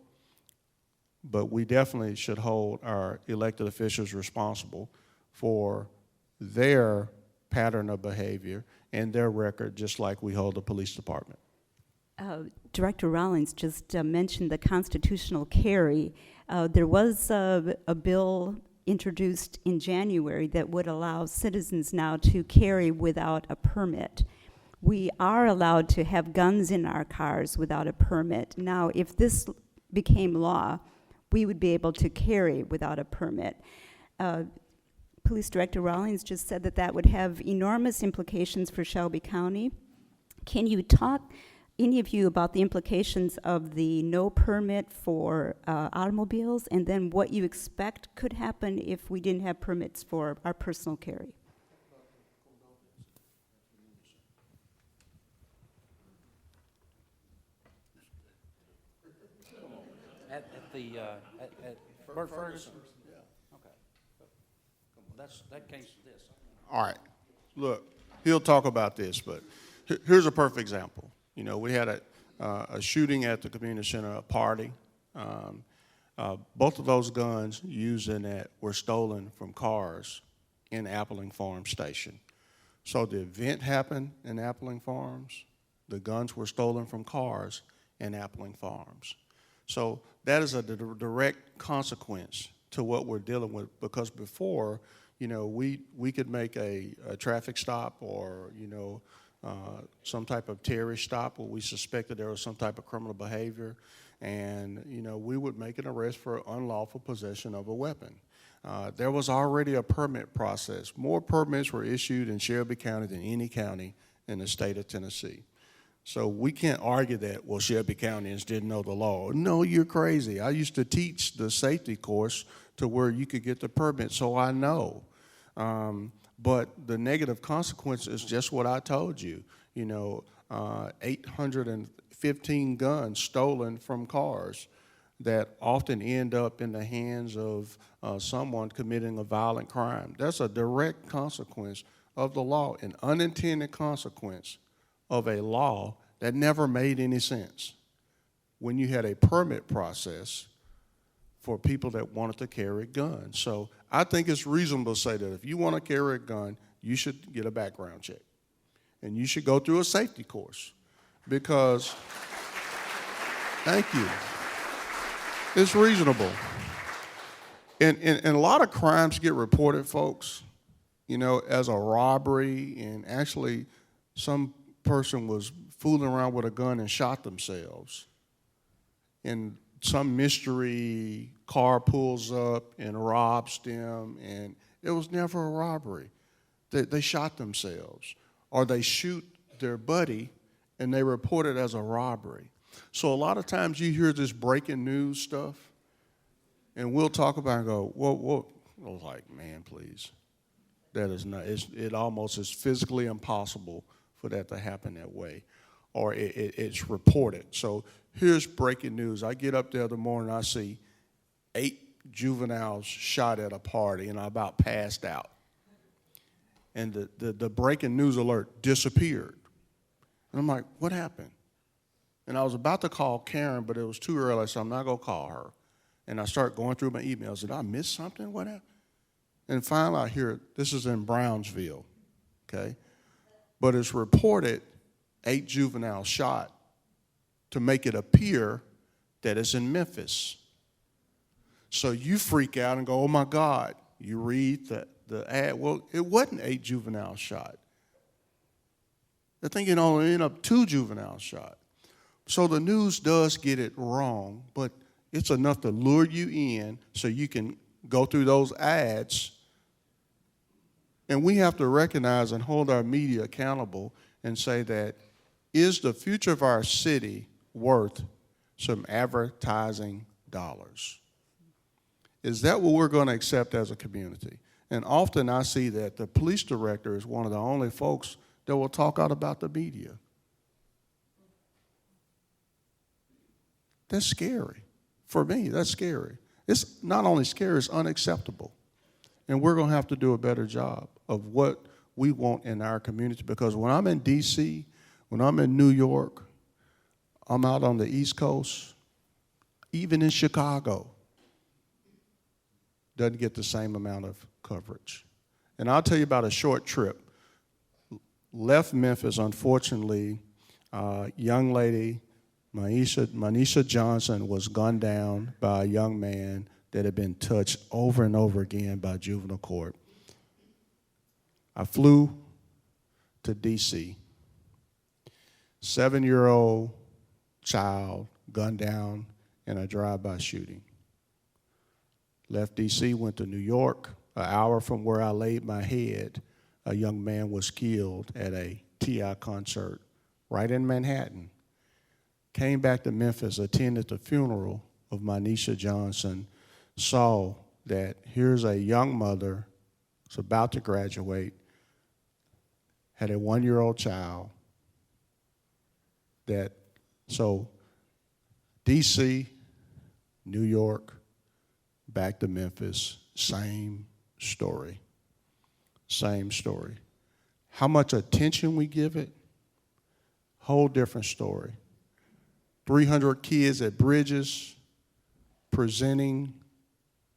but we definitely should hold our elected officials responsible for their pattern of behavior and their record, just like we hold the police department. Director Rawlings just mentioned the constitutional carry. There was a bill introduced in January that would allow citizens now to carry without a permit. We are allowed to have guns in our cars without a permit. Now, if this became law, we would be able to carry without a permit. Police Director Rawlings just said that would have enormous implications for Shelby County. Can you talk, any of you, about the implications of the no permit for automobiles, and then what you expect could happen if we didn't have permits for our personal carry? At Bert Ferguson? Yeah. Okay. That case is this. All right. Look, he'll talk about this, but here's a perfect example. We had a shooting at the community center, a party. Both of those guns used in that were stolen from cars in Appling Farm Station. So the event happened in Appling Farms. The guns were stolen from cars in Appling Farms. So that is a direct consequence to what we're dealing with, because before, we could make a traffic stop or, some type of terrorist stop where we suspected there was some type of criminal behavior, and, we would make an arrest for unlawful possession of a weapon. There was already a permit process. More permits were issued in Shelby County than any county in the state of Tennessee. So we can't argue that, well, Shelby Countyans didn't know the law. No, you're crazy. I used to teach the safety course to where you could get the permit, so I know. But the negative consequence is just what I told you. 815 guns stolen from cars that often end up in the hands of someone committing a violent crime. That's a direct consequence of the law, an unintended consequence of a law that never made any sense when you had a permit process for people that wanted to carry guns. So I think it's reasonable to say that if you want to carry a gun, you should get a background check. And you should go through a safety course because, thank you, it's reasonable. And a lot of crimes get reported, folks, as a robbery, and actually some person was fooling around with a gun and shot themselves. And some mystery car pulls up and robs them, and it was never a robbery. They shot themselves. Or they shoot their buddy and they report it as a robbery. So a lot of times you hear this breaking news stuff, and we'll talk about it and go, whoa. I was like, man, please. That is not, it almost is physically impossible for that to happen that way. Or it's reported. So here's breaking news. I get up there the morning, I see 8 juveniles shot at a party, and I about passed out. And the breaking news alert disappeared. And I'm like, what happened? And I was about to call Karen, but it was too early, so I'm not going to call her. And I start going through my emails. Did I miss something? What happened? And finally I hear, this is in Brownsville, okay? But it's reported 8 juveniles shot to make it appear that it's in Memphis. So you freak out and go, oh my God. You read the ad. Well, it wasn't 8 juveniles shot. I think it only ended up 2 juveniles shot. So the news does get it wrong, but it's enough to lure you in so you can go through those ads. And we have to recognize and hold our media accountable and say that, is the future of our city worth some advertising dollars? Is that what we're going to accept as a community? And often I see that the police director is one of the only folks that will talk out about the media. That's scary. For me, that's scary. It's not only scary, it's unacceptable. And we're going to have to do a better job of what we want in our community, because when I'm in D.C., when I'm in New York, I'm out on the East Coast, even in Chicago, doesn't get the same amount of coverage. And I'll tell you about a short trip. Left Memphis, unfortunately, young lady, Manisha Johnson, was gunned down by a young man that had been touched over and over again by juvenile court. I flew to D.C. 7-year-old child gunned down in a drive-by shooting. Left D.C., went to New York. An hour from where I laid my head, a young man was killed at a T.I. concert right in Manhattan. Came back to Memphis, attended the funeral of Manisha Johnson, saw that here's a young mother who's about to graduate, had a 1-year-old child. So D.C., New York, back to Memphis, same story. Same story. How much attention we give it, whole different story. 300 kids at Bridges presenting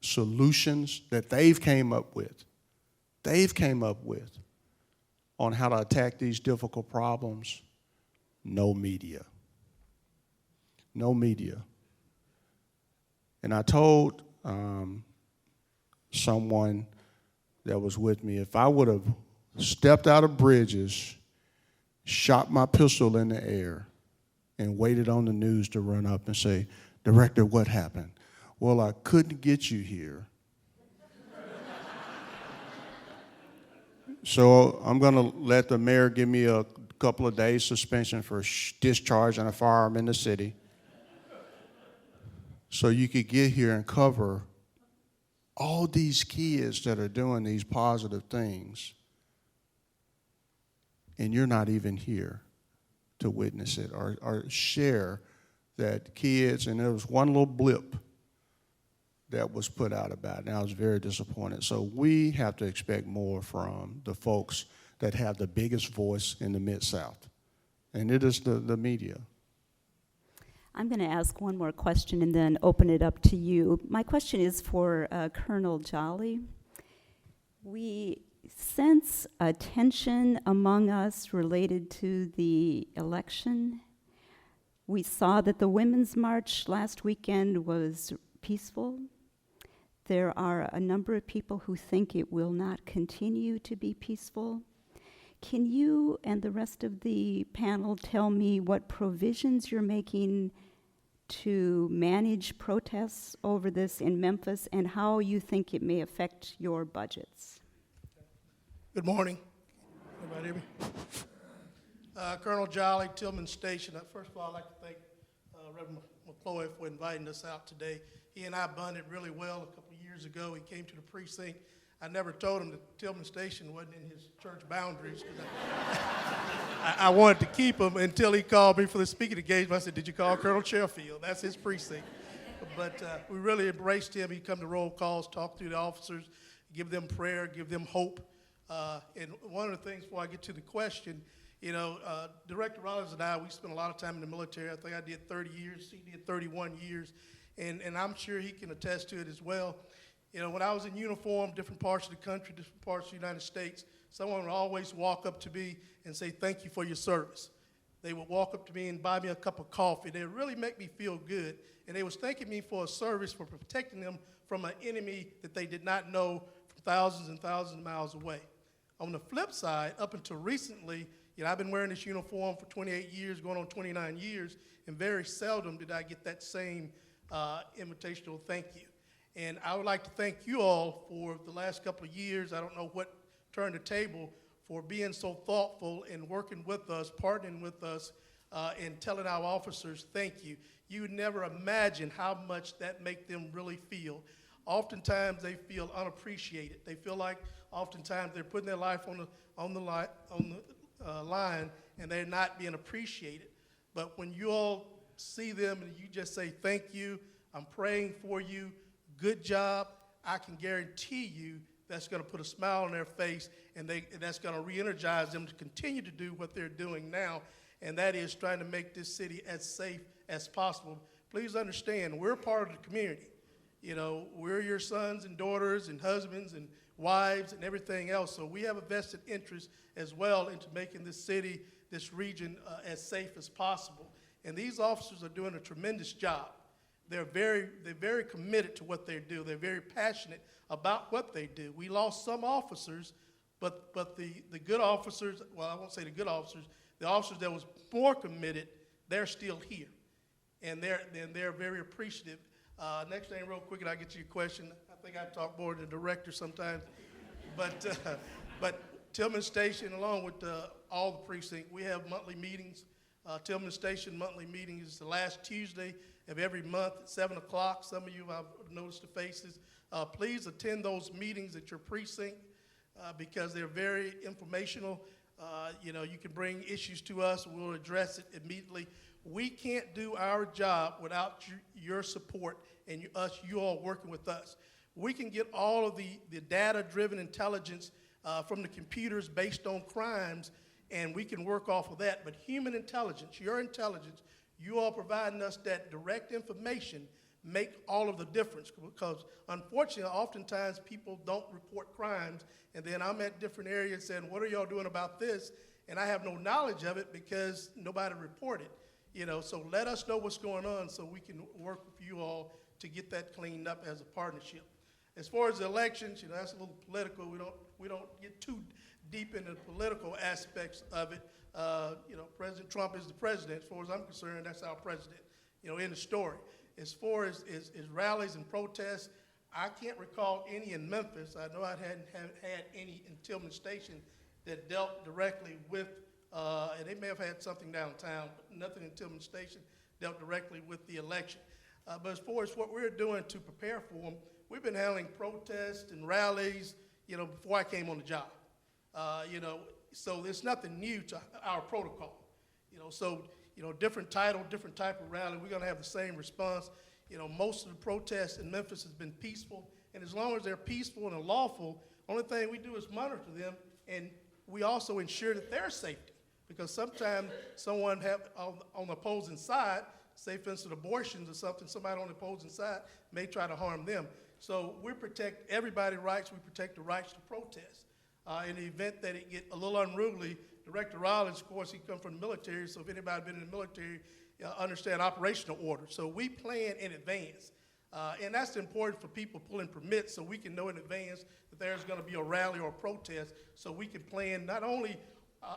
solutions that they've came up with. On how to attack these difficult problems. No media. No media. And I told someone that was with me, if I would have stepped out of Bridges, shot my pistol in the air, and waited on the news to run up and say, Director, what happened? Well, I couldn't get you here. So I'm going to let the mayor give me a couple of days suspension for discharging a firearm in the city, so you could get here and cover all these kids that are doing these positive things, and you're not even here to witness it or share that kids, and there was one little blip that was put out about it, and I was very disappointed. So we have to expect more from the folks that have the biggest voice in the Mid-South, and it is the media. I'm going to ask one more question and then open it up to you. My question is for Colonel Jolly. We sense a tension among us related to the election. We saw that the Women's March last weekend was peaceful. There are a number of people who think it will not continue to be peaceful. Can you and the rest of the panel tell me what provisions you're making to manage protests over this in Memphis and how you think it may affect your budgets? Good morning. Everybody hear me? Colonel Jolly, Tillman Station. First of all, I'd like to thank Reverend McCloy for inviting us out today. He and I bonded really well a couple of years ago. He came to the precinct. I never told him that Tillman Station wasn't in his church boundaries, because I wanted to keep him until he called me for the speaking engagement. I said, "Did you call Colonel Sheffield?" That's his precinct. But we really embraced him. He'd come to roll calls, talk to the officers, give them prayer, give them hope. And one of the things, before I get to the question, Director Rollins and I, we spent a lot of time in the military. I think I did 30 years. He did 31 years. And I'm sure he can attest to it as well. When I was in uniform, different parts of the country, different parts of the United States, someone would always walk up to me and say, "Thank you for your service." They would walk up to me and buy me a cup of coffee. They would really make me feel good. And they was thanking me for a service, for protecting them from an enemy that they did not know from thousands and thousands of miles away. On the flip side, up until recently, I've been wearing this uniform for 28 years, going on 29 years, and very seldom did I get that same invitational thank you. And I would like to thank you all for the last couple of years. I don't know what turned the table, for being so thoughtful and working with us, partnering with us, and telling our officers thank you. You would never imagine how much that make them really feel. Oftentimes they feel unappreciated. They feel like oftentimes they're putting their life on the line and they're not being appreciated. But when you all see them and you just say thank you, I'm praying for you, good job, I can guarantee you that's going to put a smile on their face, and that's going to re-energize them to continue to do what they're doing now, and that is trying to make this city as safe as possible. Please understand, we're part of the community. We're your sons and daughters and husbands and wives and everything else, so we have a vested interest as well into making this city, this region, as safe as possible. And these officers are doing a tremendous job. They're very committed to what they do. They're very passionate about what they do. We lost some officers, but the good officers, well, I won't say the good officers, the officers that was more committed, they're still here. And they're very appreciative. Next thing, real quick, and I'll get to your question. I think I talk more than the director sometimes. But Tillman Station, along with all the precinct, we have monthly meetings. Tillman Station monthly meeting is the last Tuesday of every month at 7 o'clock. Some of you, I've noticed the faces. Please attend those meetings at your precinct because they're very informational. You can bring issues to us. We'll address it immediately. We can't do our job without your support and you all working with us. We can get all of the data-driven intelligence from the computers based on crimes, and we can work off of that. But human intelligence, your intelligence, you all providing us that direct information make all of the difference, because unfortunately, oftentimes people don't report crimes, and then I'm at different areas saying, "What are y'all doing about this?" And I have no knowledge of it because nobody reported. So let us know what's going on so we can work with you all to get that cleaned up as a partnership. As far as the elections, that's a little political. We don't get too deep into the political aspects of it. President Trump is the president. As far as I'm concerned, that's our president, in the story. As far as rallies and protests, I can't recall any in Memphis. I know I hadn't had any in Tillman Station that dealt directly with, and they may have had something downtown, but nothing in Tillman Station dealt directly with the election. But as far as what we're doing to prepare for them, we've been handling protests and rallies, before I came on the job. So there's nothing new to our protocol. Different title, different type of rally, we're gonna have the same response. Most of the protests in Memphis has been peaceful, and as long as they're peaceful and lawful, only thing we do is monitor them, and we also ensure that their safety. Because sometimes someone on the opposing side, say for instance abortions or something, somebody on the opposing side may try to harm them. So we protect everybody's rights, we protect the rights to protest. In the event that it get a little unruly, Director Rollins, of course, he come from the military, so if anybody been in the military, understand operational order. So we plan in advance. And that's important for people pulling permits, so we can know in advance that there's gonna be a rally or a protest, so we can plan not only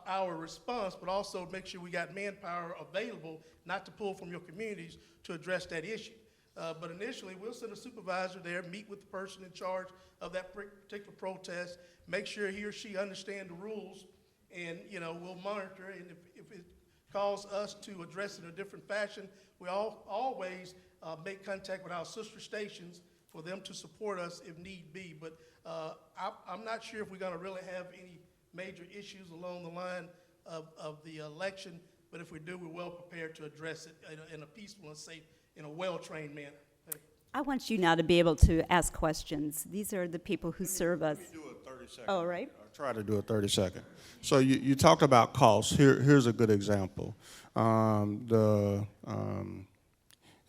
our response, but also make sure we got manpower available, not to pull from your communities to address that issue. But initially, we'll send a supervisor there, meet with the person in charge of that particular protest, make sure he or she understands the rules, and we'll monitor. And if it calls us to address it in a different fashion, we always make contact with our sister stations for them to support us if need be. But I'm not sure if we're going to really have any major issues along the line of the election, but if we do, we're well prepared to address it in a peaceful and safe, in a well-trained manner. Thank you. I want you now to be able to ask questions. These are the people who serve us. Let me do a 30-second. Oh, right. I'll try to do a 30-second. So you talked about costs. Here's a good example. Everybody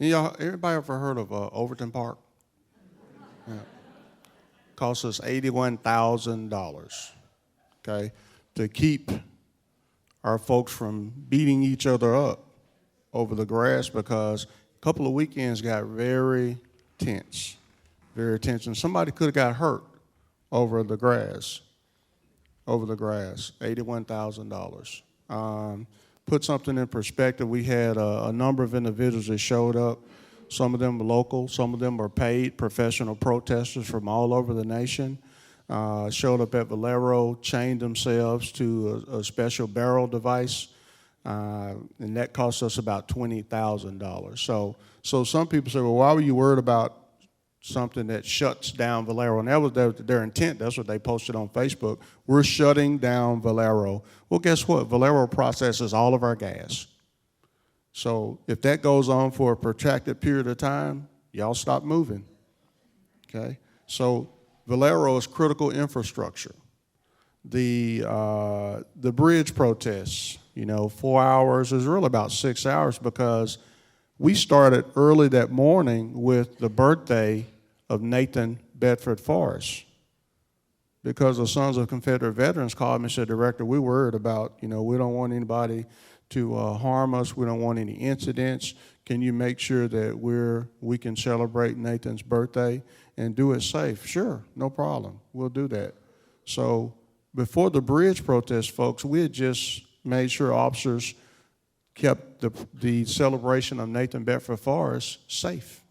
ever heard of Overton Park? Yeah. Costs us $81,000, okay, to keep our folks from beating each other up over the grass, because a couple of weekends got very tense, and somebody could have got hurt over the grass, $81,000. Put something in perspective, we had a number of individuals that showed up. Some of them were local, some of them were paid professional protesters from all over the nation. Showed up at Valero, chained themselves to a special barrel device, and that cost us about $20,000. So some people say, well, why were you worried about something that shuts down Valero? And that was their intent. That's what they posted on Facebook. We're shutting down Valero. Well, guess what? Valero processes all of our gas. So if that goes on for a protracted period of time, y'all stop moving, okay? So Valero is critical infrastructure. The bridge protests, 4 hours is really about 6 hours, because we started early that morning with the birthday of Nathan Bedford Forrest, because the Sons of Confederate Veterans called me and said, Director, we're worried about, we don't want anybody to harm us. We don't want any incidents. Can you make sure that we can celebrate Nathan's birthday and do it safe? Sure, no problem. We'll do that. So before the bridge protest, folks, we had just made sure officers kept the celebration of Nathan Bedford Forrest safe.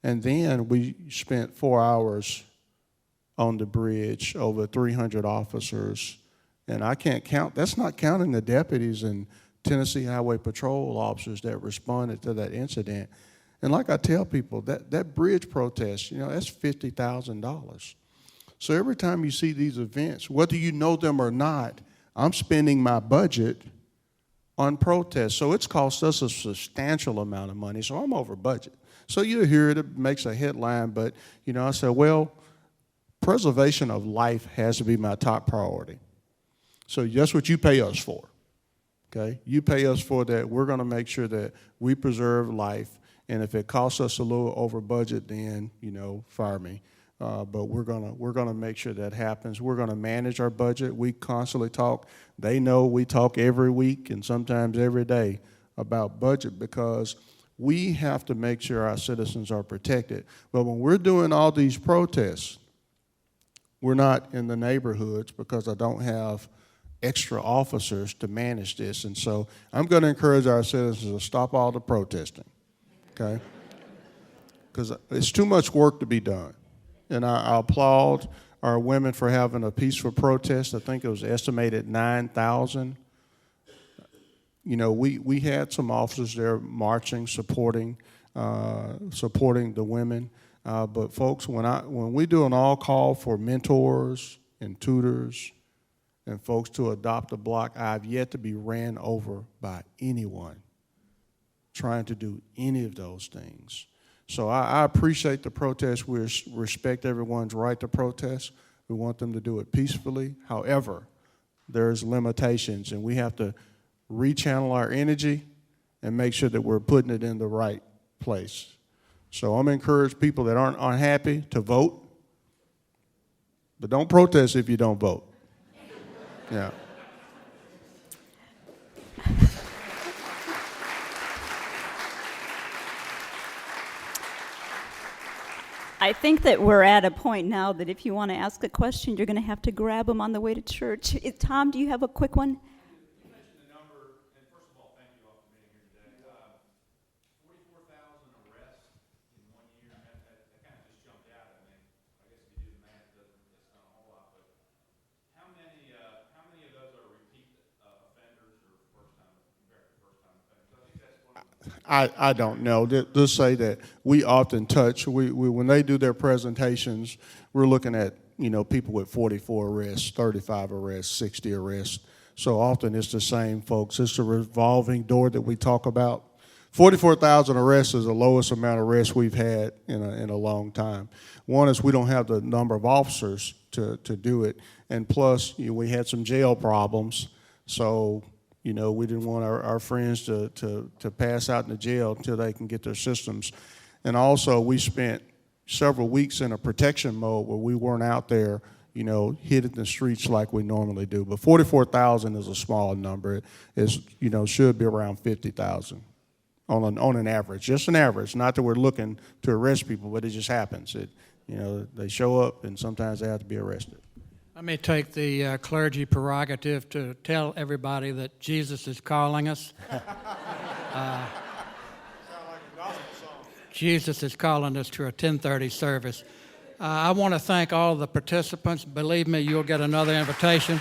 And then we spent 4 hours on the bridge, over 300 officers. And I can't count, that's not counting the deputies and Tennessee Highway Patrol officers that responded to that incident. And like I tell people, that bridge protest, that's $50,000. So every time you see these events, whether you know them or not, I'm spending my budget on protests. So it's cost us a substantial amount of money, so I'm over budget. So you hear it makes a headline, but I said, well, preservation of life has to be my top priority. So that's what you pay us for, okay? You pay us for that. We're gonna make sure that we preserve life, and if it costs us a little over budget, then, fire me. But we're gonna make sure that happens. We're gonna manage our budget. We constantly talk. They know we talk every week and sometimes every day about budget, because we have to make sure our citizens are protected. But when we're doing all these protests, we're not in the neighborhoods, because I don't have extra officers to manage this. And so I'm going to encourage our citizens to stop all the protesting, okay? because it's too much work to be done. And I applaud our women for having a peaceful protest. I think it was estimated 9,000. You know, we had some officers there marching, supporting the women. But folks, when we do an all-call for mentors and tutors and folks to adopt a block, I've yet to be ran over by anyone trying to do any of those things. So I appreciate the protest. We respect everyone's right to protest. We want them to do it peacefully. However, there's limitations, and we have to rechannel our energy and make sure that we're putting it in the right place. So I'm encouraging people that aren't unhappy to vote, but don't protest if you don't vote. Yeah. I think that we're at a point now that if you want to ask a question, you're going to have to grab them on the way to church. Tom, do you have a quick one? You mentioned the number, and first of all, thank you all for being here today. 44,000 arrests in 1 year. That kind of just jumped out at me. I guess if you do the math, it's not a whole lot. But how many of those are repeat offenders or first-time offenders? I think that's one of the I don't know. They'll say that we often touch, when they do their presentations, we're looking at, you know, people with 44 arrests, 35 arrests, 60 arrests. So often it's the same folks. It's a revolving door that we talk about. 44,000 arrests is the lowest amount of arrests we've had in a long time. One is we don't have the number of officers to do it. And plus, you know, we had some jail problems. So, you know, we didn't want our friends to pass out in the jail until they can get their systems. And also, we spent several weeks in a protection mode where we weren't out there, you know, hitting the streets like we normally do. But 44,000 is a small number. It you know, should be around 50,000 on an average, just an average. Not that we're looking to arrest people, but it just happens. You know, they show up and sometimes they have to be arrested. Let me take the clergy prerogative to tell everybody that Jesus is calling us. Jesus is calling us to a 10:30 service. I want to thank all the participants. Believe me, you'll get another invitation.